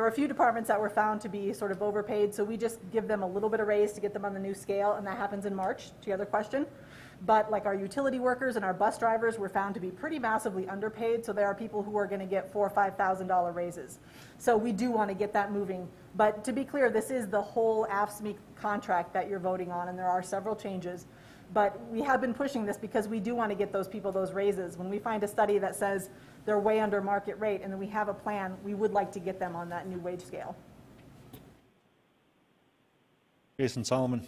a few departments that were found to be sort of overpaid, so we just give them a little bit of raise to get them on the new scale, and that happens in March, to your other question. But like our utility workers and our bus drivers were found to be pretty massively underpaid, so there are people who are going to get $4,000 or $5,000 raises. So we do want to get that moving. But to be clear, this is the whole AFSCME contract that you're voting on, and there are several changes. But we have been pushing this because we do want to get those people those raises. When we find a study that says they're way under market rate and then we have a plan, we would like to get them on that new wage scale. Jason Solomon.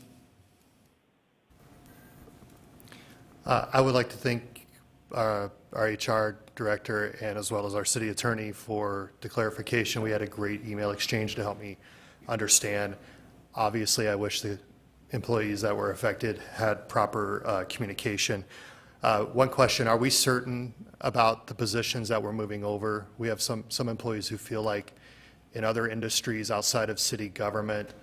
I would like to thank our HR director and as well as our city attorney for the clarification. We had a great email exchange to help me understand. Obviously, I wish the employees that were affected had proper communication. One question, are we certain about the positions that we're moving over? We have some employees who feel like in other industries outside of city government,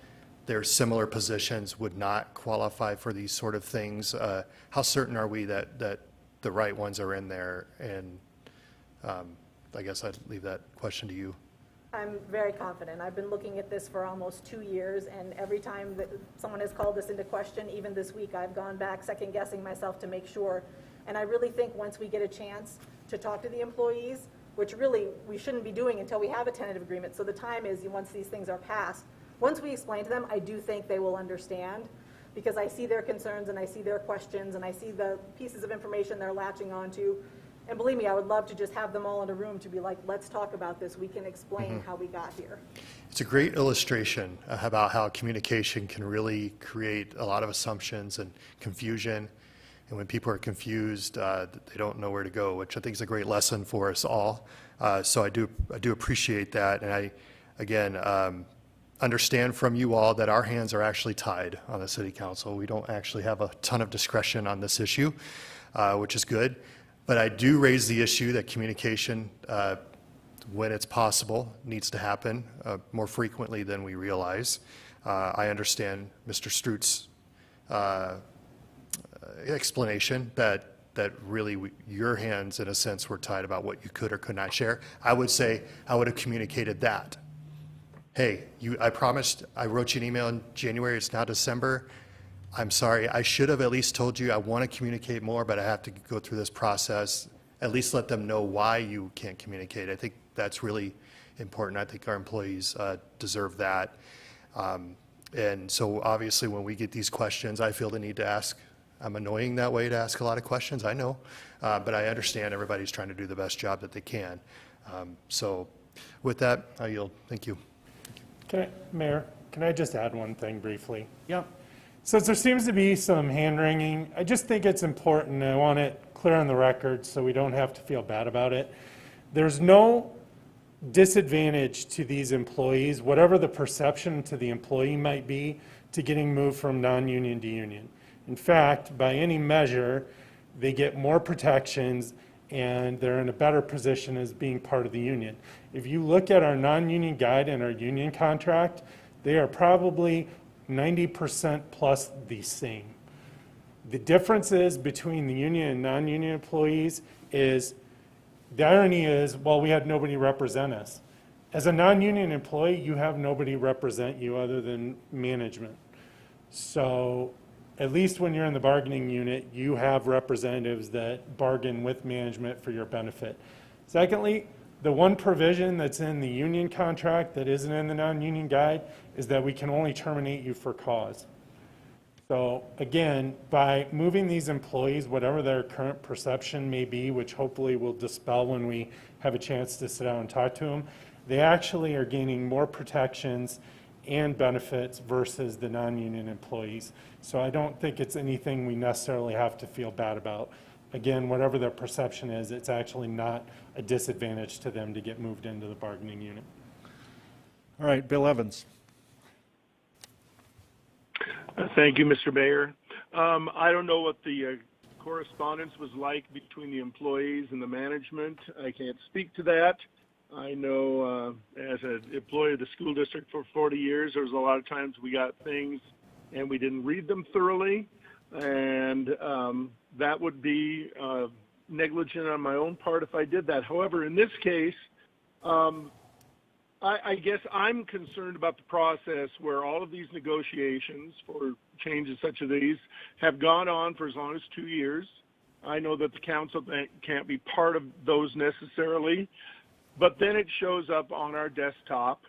their similar positions would not qualify for these sort of things. How certain are we that the right ones are in there? And I guess I'd leave that question to you. I'm very confident. I've been looking at this for almost 2 years, and every time that someone has called this into question, even this week, I've gone back second guessing myself to make sure. And I really think once we get a chance to talk to the employees, which really we shouldn't be doing until we have a tentative agreement, so the time is once these things are passed. Once we explain to them, I do think they will understand, because I see their concerns and I see their questions and I see the pieces of information they're latching onto. And believe me, I would love to just have them all in a room to be like, let's talk about this. We can explain how we got here. It's a great illustration about how communication can really create a lot of assumptions and confusion. And when people are confused, they don't know where to go, which I think is a great lesson for us all. So I do appreciate that. And I, again, understand from you all that our hands are actually tied on the city council. We don't actually have a ton of discretion on this issue, which is good. But I do raise the issue that communication, when it's possible, needs to happen more frequently than we realize. I understand Mr. Strout's explanation that really your hands, in a sense, were tied about what you could or could not share. I would say I would have communicated that. Hey, I promised, I wrote you an email in January, it's now December. I'm sorry, I should have at least told you I want to communicate more, but I have to go through this process. At least let them know why you can't communicate. I think that's really important. I think our employees deserve that. And so obviously when we get these questions, I feel the need to ask. I'm annoying that way to ask a lot of questions, I know, but I understand everybody's trying to do the best job that they can. So with that, I yield. Thank you. Mayor, can I just add one thing briefly? Yeah. Since there seems to be some hand-wringing, I just think it's important, and I want it clear on the record so we don't have to feel bad about it. There's no disadvantage to these employees, whatever the perception to the employee might be, to getting moved from non-union to union. In fact, by any measure, they get more protections and they're in a better position as being part of the union. If you look at our non-union guide and our union contract, they are probably 90% plus the same. The differences between the union and non-union employees is, the irony is, well, we had nobody represent us. As a non-union employee, you have nobody represent you other than management. So at least when you're in the bargaining unit, you have representatives that bargain with management for your benefit. Secondly, the one provision that's in the union contract that isn't in the non-union guide is that we can only terminate you for cause. So again, by moving these employees, whatever their current perception may be, which hopefully will dispel when we have a chance to sit down and talk to them, they actually are gaining more protections and benefits versus the non-union employees. So I don't think it's anything we necessarily have to feel bad about. Again, whatever their perception is, it's actually not a disadvantage to them to get moved into the bargaining unit. All right, Bill Evans. Thank you, Mr. Mayor. I don't know what the correspondence was like between the employees and the management. I can't speak to that. I know as an employee of the school district for 40 years, there was a lot of times we got things and we didn't read them thoroughly, and that would be negligent on my own part if I did that. However, in this case, I guess I'm concerned about the process where all of these negotiations for changes such as these have gone on for as long as 2 years. I know that the council can't be part of those necessarily, but then it shows up on our desktop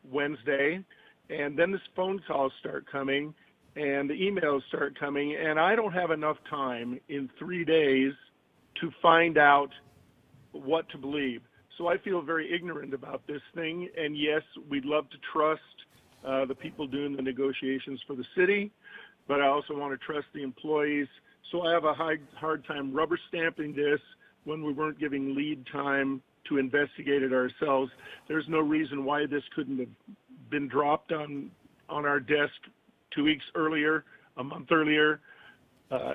Wednesday, and then the phone calls start coming and the emails start coming, and I don't have enough time in 3 days to find out what to believe. So I feel very ignorant about this thing, and yes, we'd love to trust the people doing the negotiations for the city, but I also want to trust the employees. So I have a hard time rubber stamping this when we weren't giving lead time to investigate it ourselves. There's no reason why this couldn't have been dropped on our desk 2 weeks earlier, a month earlier.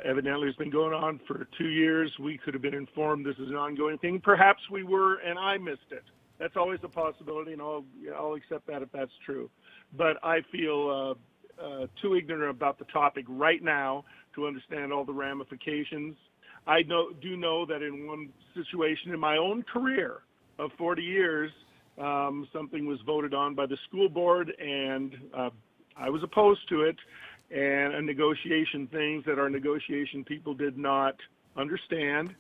Evidently it's been going on for 2 years. We could have been informed this is an ongoing thing. Perhaps we were and I missed it. That's always a possibility, and I'll accept that if that's true. But I feel too ignorant about the topic right now to understand all the ramifications. I do know that in one situation in my own career of 40 years, something was voted on by the school board, and I was opposed to it, and a negotiation things that our negotiation people did not understand.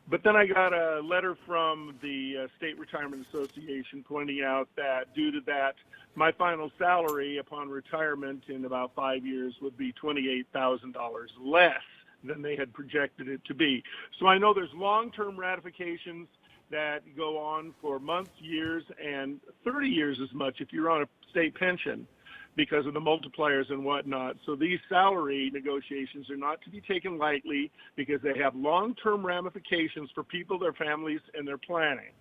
But then I got a letter from the State Retirement Association pointing out that due to that, my final salary upon retirement in about 5 years would be $28,000 less than they had projected it to be. So I know there's long-term ratifications that go on for months, years, and 30 years as much if you're on a state pension, because of the multipliers and whatnot. So these salary negotiations are not to be taken lightly because they have long-term ramifications for people, their families, and their planning.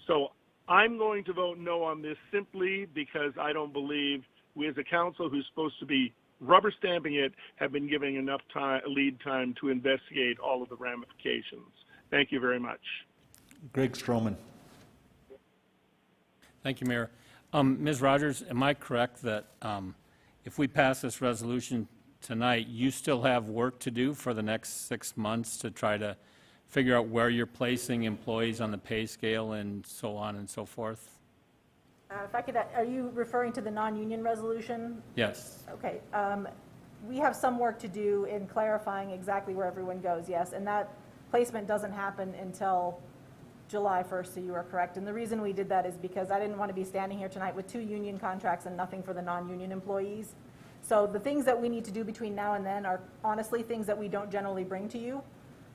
So I'm going to vote no on this simply because I don't believe we as a council who's supposed to be rubber stamping it have been giving enough time, lead time to investigate all of the ramifications. Thank you very much. Greg Stroman. Thank you, Mayor. Ms. Rogers, am I correct that if we pass this resolution tonight, you still have work to do for the next 6 months to try to figure out where you're placing employees on the pay scale and so on and so forth? If I could, are you referring to the non-union resolution? Yes. Okay. We have some work to do in clarifying exactly where everyone goes, yes, and that placement doesn't happen until July 1st, so you are correct. And the reason we did that is because I didn't want to be standing here tonight with 2 union contracts and nothing for the non-union employees. So the things that we need to do between now and then are honestly things that we don't generally bring to you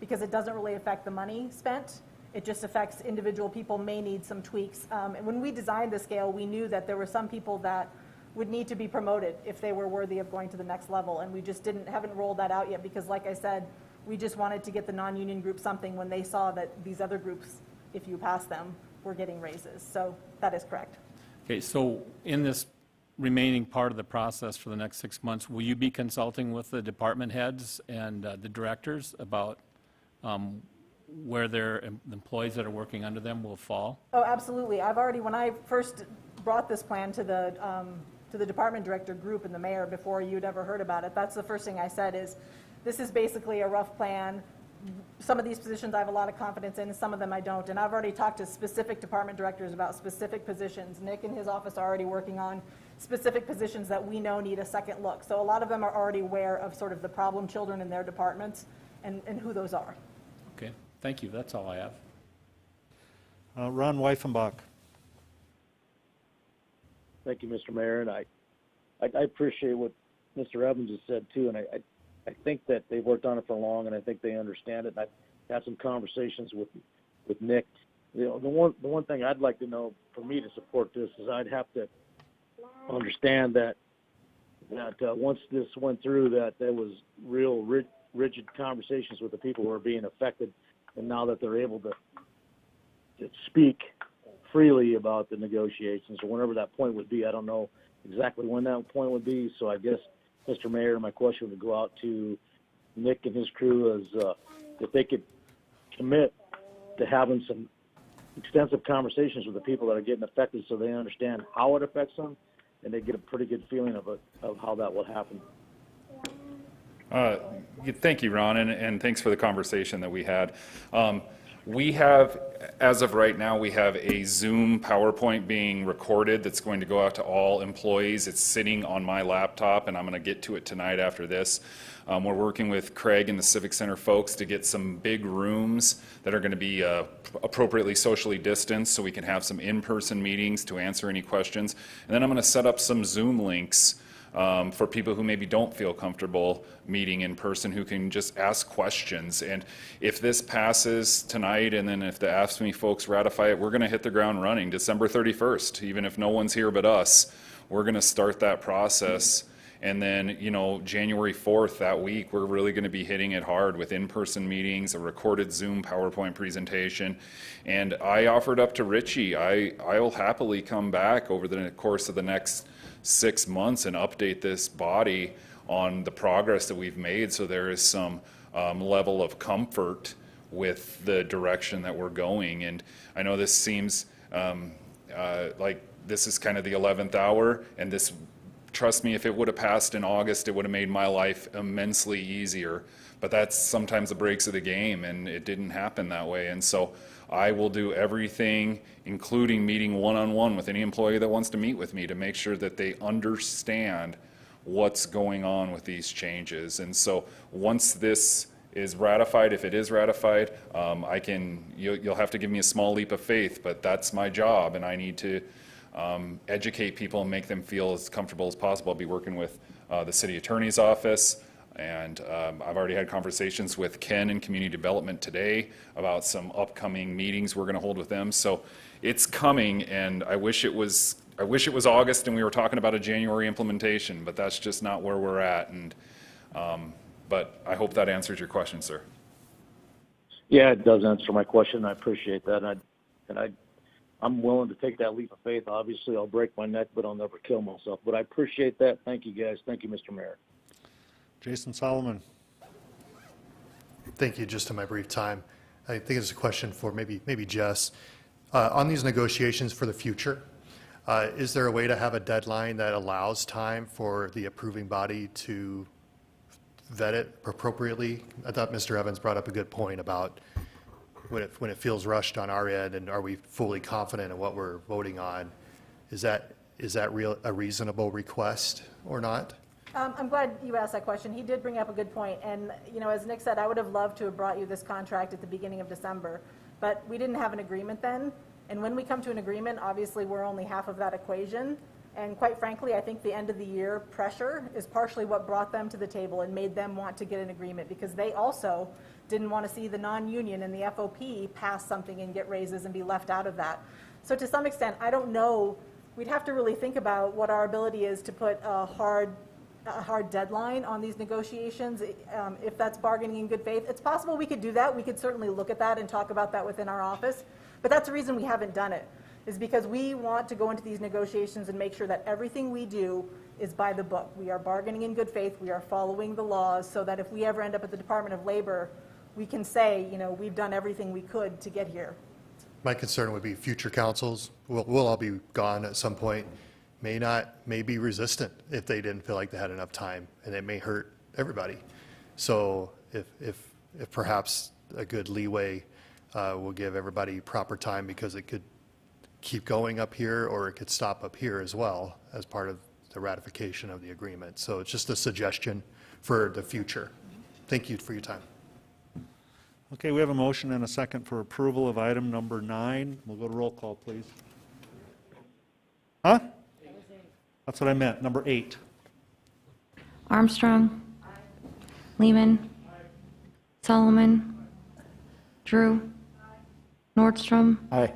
because it doesn't really affect the money spent. It just affects individual people may need some tweaks. And when we designed the scale, we knew that there were some people that would need to be promoted if they were worthy of going to the next level. And we just haven't rolled that out yet because, like I said, we just wanted to get the non-union group something when they saw that these other groups, if you pass them, were getting raises. So that is correct. Okay, so in this remaining part of the process for the next 6 months, will you be consulting with the department heads and the directors about where their employees that are working under them will fall? Oh, absolutely. I've already, when I first brought this plan to the department director group and the mayor before you'd ever heard about it, that's the first thing I said is, this is basically a rough plan. Some of these positions I have a lot of confidence in, some of them I don't. And I've already talked to specific department directors about specific positions. Nick and his office are already working on specific positions that we know need a second look. So a lot of them are already aware of sort of the problem children in their departments and who those are. Okay, thank you. That's all I have. Ron Weifenbach. Thank you, Mr. Mayor, and I appreciate what Mr. Evans has said too, and I think that they've worked on it for long, and I think they understand it. And I've had some conversations with Nick. The one thing I'd like to know for me to support this is I'd have to understand that once this went through, that there was real rigid conversations with the people who are being affected, and now that they're able to speak freely about the negotiations or whenever that point would be. I don't know exactly when that point would be, so I guess, Mr. Mayor, my question would go out to Nick and his crew as if they could commit to having some extensive conversations with the people that are getting affected so they understand how it affects them and they get a pretty good feeling of how that will happen. Thank you, Ron, and thanks for the conversation that we had. We have, as of right now, we have a Zoom PowerPoint being recorded that's going to go out to all employees. It's sitting on my laptop, and I'm going to get to it tonight after this. We're working with Craig and the Civic Center folks to get some big rooms that are going to be appropriately socially distanced so we can have some in-person meetings to answer any questions. And then I'm going to set up some Zoom links for people who maybe don't feel comfortable meeting in person, who can just ask questions. And if this passes tonight, and then if the Ask Me folks ratify it, we're going to hit the ground running December 31st. Even if no one's here but us, we're going to start that process. And then, you know, January 4th, that week, we're really going to be hitting it hard with in-person meetings, a recorded Zoom PowerPoint presentation. And I offered up to Richie, I'll happily come back over the course of the next 6 months and update this body on the progress that we've made, so there is some level of comfort with the direction that we're going. And I know this seems like this is kind of the 11th hour, and this, trust me, if it would have passed in August, it would have made my life immensely easier. But that's sometimes the breaks of the game, and it didn't happen that way. And so I will do everything, including meeting one-on-one with any employee that wants to meet with me, to make sure that they understand what's going on with these changes. And so once this is ratified, if it is ratified, you'll have to give me a small leap of faith, but that's my job, and I need to educate people and make them feel as comfortable as possible. I'll be working with the city attorney's office, and I've already had conversations with Ken in community development today about some upcoming meetings we're going to hold with them. So it's coming, and I wish it was August and we were talking about a January implementation, but that's just not where we're at. And but I hope that answers your question, sir. Yeah, it does answer my question. I appreciate that, I'm willing to take that leap of faith. Obviously, I'll break my neck, but I'll never kill myself. But I appreciate that. Thank you, guys. Thank you, Mr. Mayor. Jason Solomon. Thank you. Just in my brief time, I think it's a question for maybe Jess. On these negotiations for the future, is there a way to have a deadline that allows time for the approving body to vet it appropriately? I thought Mr. Evans brought up a good point about when it feels rushed on our end, and are we fully confident in what we're voting on? Is that a reasonable request or not? I'm glad you asked that question. He did bring up a good point. And, as Nick said, I would have loved to have brought you this contract at the beginning of December, but we didn't have an agreement then. And when we come to an agreement, obviously we're only half of that equation. And quite frankly, I think the end of the year pressure is partially what brought them to the table and made them want to get an agreement, because they also didn't want to see the non-union and the FOP pass something and get raises and be left out of that. So to some extent, I don't know. We'd have to really think about what our ability is to put a hard deadline on these negotiations, if that's bargaining in good faith. It's possible we could do that. We could certainly look at that and talk about that within our office. But that's the reason we haven't done it, is because we want to go into these negotiations and make sure that everything we do is by the book. We are bargaining in good faith. We are following the laws, so that if we ever end up at the Department of Labor, we can say, we've done everything we could to get here. My concern would be future councils, we'll all be gone at some point, may be resistant if they didn't feel like they had enough time, and it may hurt everybody. So if perhaps a good leeway will give everybody proper time, because it could keep going up here or it could stop up here as well as part of the ratification of the agreement. So it's just a suggestion for the future. Thank you for your time. Okay, we have a motion and a second for approval of item number 9. We'll go to roll call, please. Huh? That's what I meant, number 8. Armstrong. Lehman. Solomon. Drew. Nordstrom. Aye.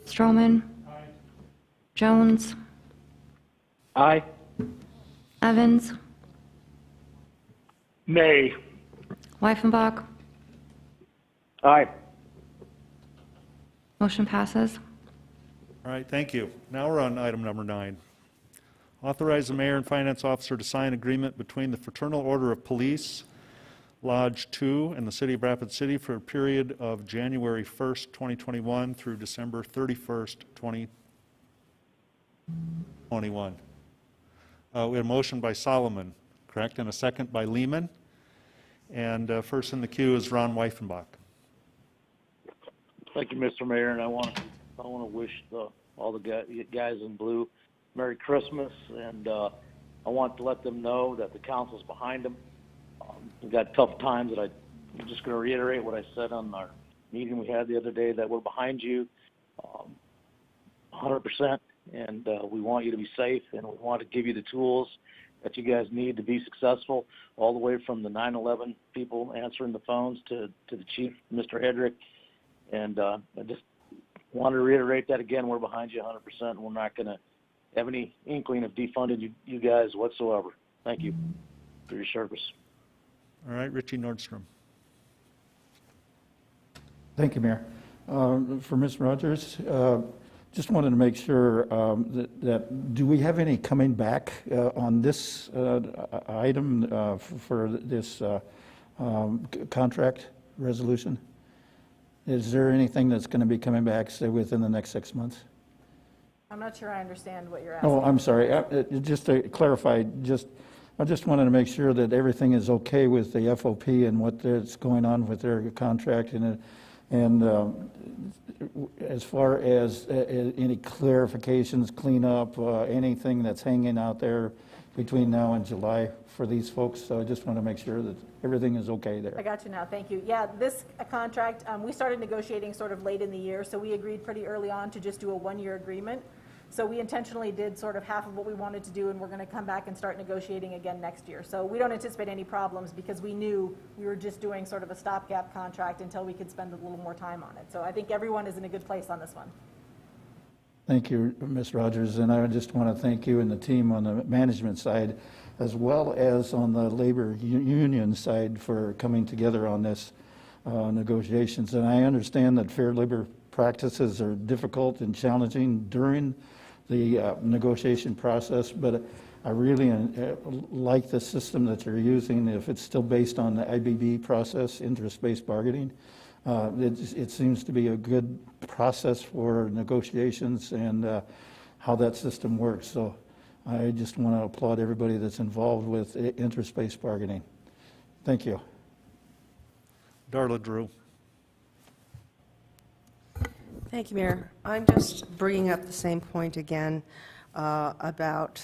Stroman. Jones. Aye. Evans. Nay. Weifenbach. Aye. Motion passes. All right, thank you. Now we're on item number 9. Authorize the mayor and finance officer to sign agreement between the Fraternal Order of Police, Lodge 2, and the City of Rapid City for a period of January 1st, 2021 through December 31st, 2021. We had a motion by Solomon, correct, and a second by Lehman. And first in the queue is Ron Weifenbach. Thank you, Mr. Mayor, and I want to wish all the guys in blue Merry Christmas, and I want to let them know that the council's behind them. We've got tough times, and I'm just going to reiterate what I said on our meeting we had the other day, that we're behind you 100%, and we want you to be safe, and we want to give you the tools that you guys need to be successful, all the way from the 9/11 people answering the phones to the chief, Mr. Hedrick. And I just want to reiterate that again, we're behind you 100%, and we're not going to have any inkling of defunding you guys whatsoever. Thank you for your service. All right, Richie Nordstrom. Thank you, Mayor. For Ms. Rogers, just wanted to make sure that do we have any coming back on this item for this contract resolution? Is there anything that's going to be coming back, say, within the next 6 months? I'm not sure I understand what you're asking. Oh, I'm sorry. Just to clarify, I just wanted to make sure that everything is okay with the FOP and what's going on with their contract, and as far as any clarifications, cleanup, anything that's hanging out there between now and July for these folks. So I just want to make sure that everything is okay there. I got you now. Thank you. Yeah, this contract, we started negotiating sort of late in the year, so we agreed pretty early on to just do a one-year agreement. So we intentionally did sort of half of what we wanted to do, and we're going to come back and start negotiating again next year. So we don't anticipate any problems, because we knew we were just doing sort of a stopgap contract until we could spend a little more time on it. So I think everyone is in a good place on this one. Thank you, Ms. Rogers, and I just want to thank you and the team on the management side, as well as on the labor union side, for coming together on this negotiations. And I understand that fair labor practices are difficult and challenging during the negotiation process, but I really like the system that you're using. If it's still based on the IBB process, interest-based bargaining, It seems to be a good process for negotiations and how that system works. So I just want to applaud everybody that's involved with interspace bargaining. Thank you. Darla Drew. Thank you, Mayor. I'm just bringing up the same point again about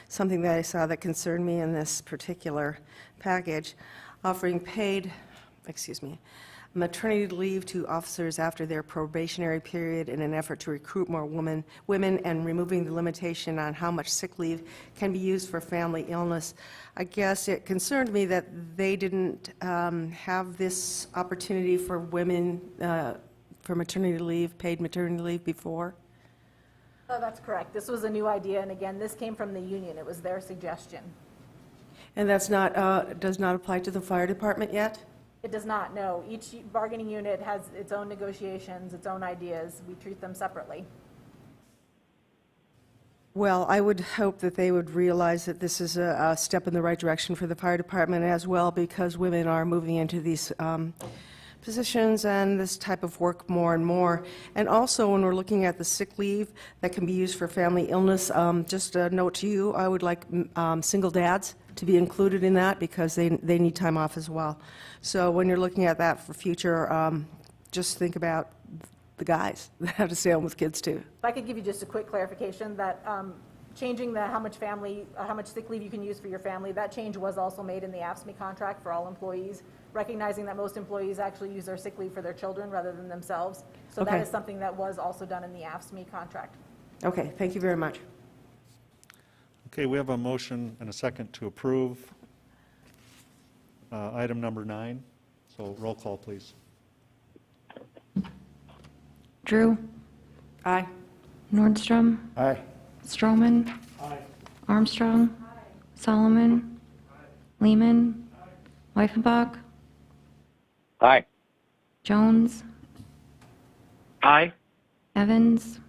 something that I saw that concerned me in this particular package, offering paid, maternity leave to officers after their probationary period in an effort to recruit more women, and removing the limitation on how much sick leave can be used for family illness. I guess it concerned me that they didn't have this opportunity for women for maternity leave, paid maternity leave before. Oh, that's correct. This was a new idea, and again, this came from the union. It was their suggestion. And that's not, does not apply to the fire department yet? It does not, no. Each bargaining unit has its own negotiations, its own ideas. We treat them separately. Well, I would hope that they would realize that this is a step in the right direction for the fire department as well, because women are moving into these positions and this type of work more and more. And also, when we're looking at the sick leave that can be used for family illness, just a note to you, I would like single dads to be included in that because they need time off as well. So when you're looking at that for future, just think about the guys that have to stay home with kids too. If I could give you just a quick clarification that changing the how much sick leave you can use for your family, that change was also made in the AFSCME contract for all employees, recognizing that most employees actually use their sick leave for their children rather than themselves. So Okay. that is something that was also done in the AFSCME contract. Okay, thank you very much. Okay, we have a motion and a second to approve item number 9. So roll call, please. Drew. Aye. Nordstrom. Aye. Stroman. Aye. Armstrong. Solomon. Lehman. Weifenbach. Aye. Jones. Aye. Evans.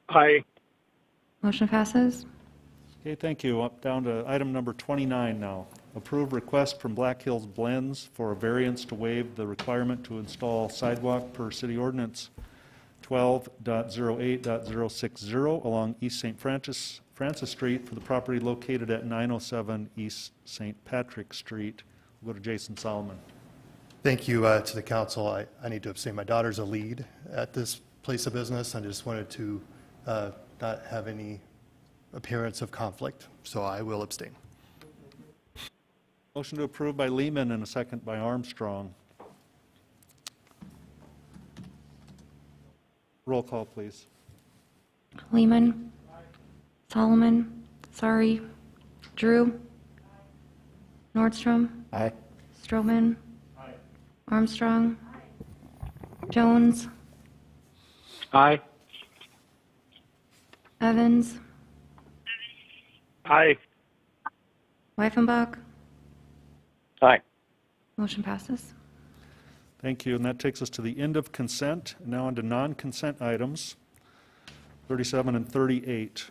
Aye. Motion passes. Okay, thank you. Up down to item number 29 now. Approve request from Black Hills Blends for a variance to waive the requirement to install sidewalk per city ordinance 12.08.060 along East St. Francis Street for the property located at 907 East St. Patrick Street. We'll go to Jason Solomon. Thank you to the council. I need to abstain. My daughter's a lead at this place of business. I just wanted to not have any appearance of conflict, so I will abstain. Motion to approve by Lehman and a second by Armstrong. Roll call, please. Lehman. Solomon. Sorry. Drew. Nordstrom. Aye. Stroman. Armstrong. Jones. Aye. Evans. Aye. Weifenbach. Aye. Motion passes. Thank you, and that takes us to the end of consent. Now on to non-consent items, 37 and 38.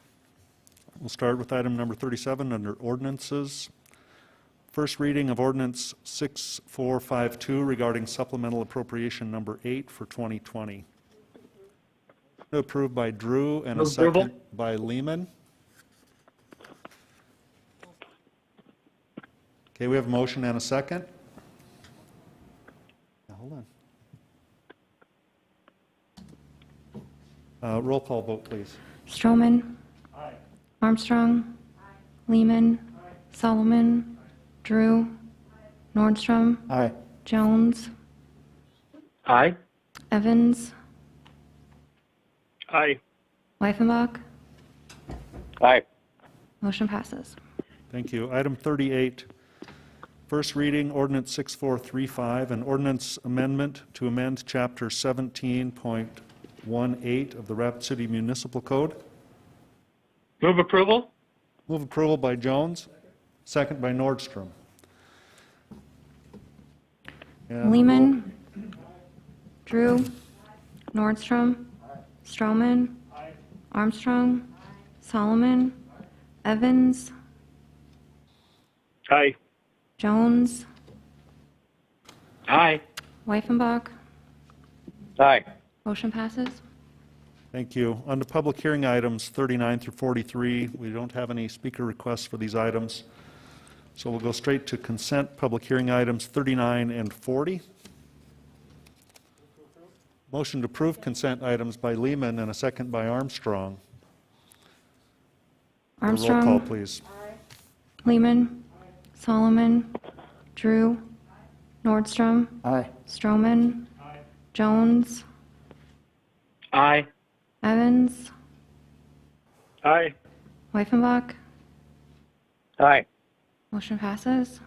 We'll start with item number 37 under ordinances. First reading of ordinance 6452 regarding supplemental appropriation number 8 for 2020. Approved by Drew and a Move approval. second by Lehman. Okay, we have a motion and a second. Now, hold on. Roll call vote, please. Stroman. Armstrong. Lehman. Solomon. Drew. Nordstrom. Aye. Jones. Aye. Evans. Aye. Weifenbach. Aye. Motion passes. Thank you. Item 38, first reading, ordinance 6435, an ordinance amendment to amend chapter 17.18 of the Rapid City Municipal Code. Move approval. Move approval by Jones, second by Nordstrom. And Lehman. Drew. Nordstrom. Stroman. Armstrong. Solomon. Evans. Aye. Jones. Aye. Wyffenbach. Aye. Motion passes. Thank you. On to public hearing items 39 through 43. We don't have any speaker requests for these items. So we'll go straight to consent public hearing items 39 and 40. Motion to approve consent items by Lehman and a second by Armstrong. Armstrong. Roll call, please. Lehman. Solomon. Drew. Nordstrom. Aye. Stroman. Jones. Aye. Evans. Aye. Wyffenbach. Aye. Motion passes.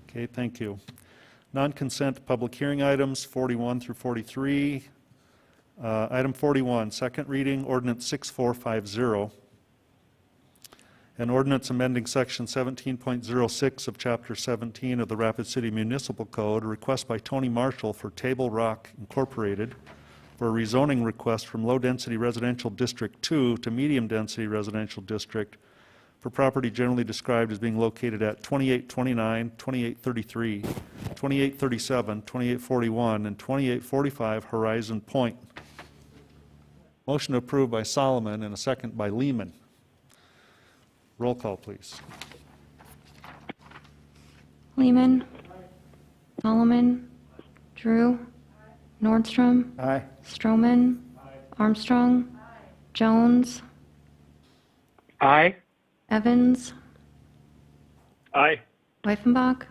Okay, thank you. Non-consent public hearing items 41 through 43. Item 41, second reading, ordinance 6450. An ordinance amending section 17.06 of chapter 17 of the Rapid City Municipal Code, a request by Tony Marshall for Table Rock Incorporated for a rezoning request from low-density residential district 2 to medium-density residential district for property generally described as being located at 2829, 2833, 2837, 2841, and 2845 Horizon Point. Motion approved by Solomon and a second by Lehman. Roll call, please. Lehman. Solomon. Drew. Nordstrom. Aye. Stroman. Armstrong. Jones. Aye. Evans. Aye. Wyffenbach.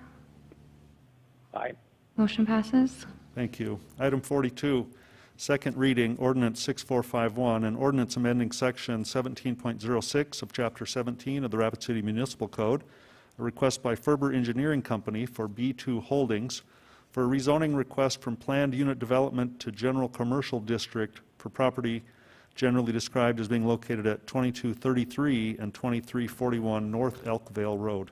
Aye. Motion passes. Thank you. Item 42, second reading, ordinance 6451, an ordinance amending section 17.06 of chapter 17 of the Rapid City Municipal Code, a request by Ferber Engineering Company for B2 Holdings for a rezoning request from planned unit development to general commercial district for property generally described as being located at 2233 and 2341 North Elkvale Road.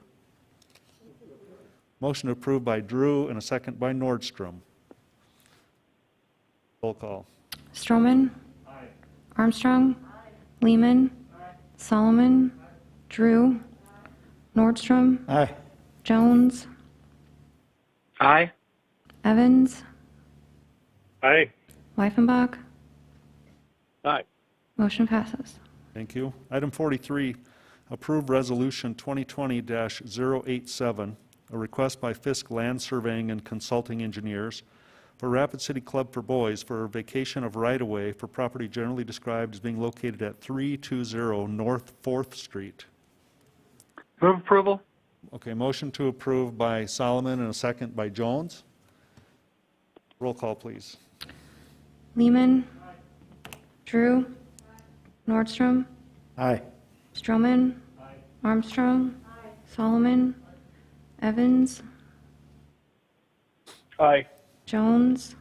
Motion approved by Drew and a second by Nordstrom. Roll call. Stroman. Armstrong. Lehman. Solomon. Drew. Nordstrom. Aye. Jones. Aye. Evans. Aye. Wyffenbach. Aye. Motion passes. Thank you. Item 43, approve resolution 2020-087, a request by Fisk Land Surveying and Consulting Engineers for Rapid City Club for Boys for a vacation of right-of-way for property generally described as being located at 320 North 4th Street. Move approval. Okay, motion to approve by Solomon and a second by Jones. Roll call, please. Lehman. Drew. Nordstrom. Aye. Stroman. Armstrong. Solomon. Evans. Aye. Jones.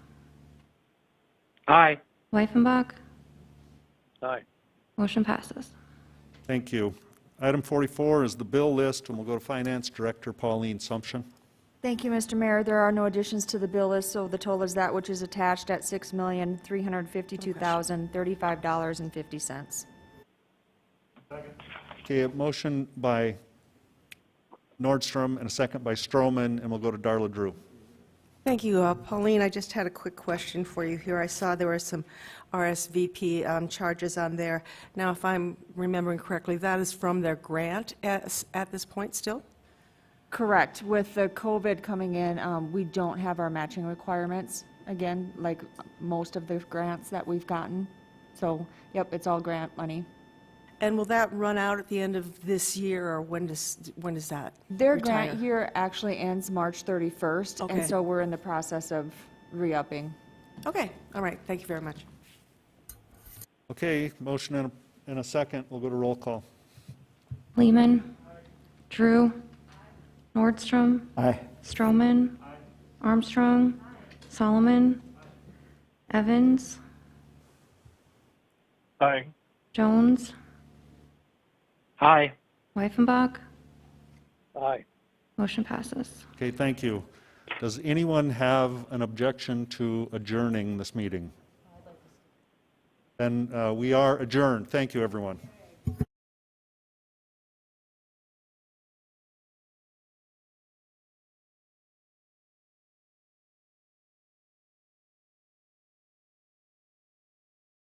Aye. Wyffenbach. Aye. Motion passes. Thank you. Item 44 is the bill list, and we'll go to Finance Director Pauline Sumption. Thank you, Mr. Mayor. There are no additions to the bill list, so the total is that which is attached at $6,352,035.50. Okay, a motion by Nordstrom and a second by Stroman, and we'll go to Darla Drew. Thank you, Pauline. I just had a quick question for you here. I saw there were some RSVP charges on there. Now, if I'm remembering correctly, that is from their grant at this point still? Correct. With the COVID coming in, we don't have our matching requirements, again, like most of the grants that we've gotten. So, yep, it's all grant money. And will that run out at the end of this year, or when does that Their retire? grant year actually ends March 31st, Okay. and so we're in the process of re-upping. Okay, all right, thank you very much. Okay, motion and a second. We'll go to roll call. Lehman. Drew. Nordstrom. Aye. Stroman. Armstrong. Solomon. Evans. Aye. Jones. Aye. Wyffenbach. Aye. Motion passes. Okay, thank you. Does anyone have an objection to adjourning this meeting? Then we are adjourned. Thank you, everyone.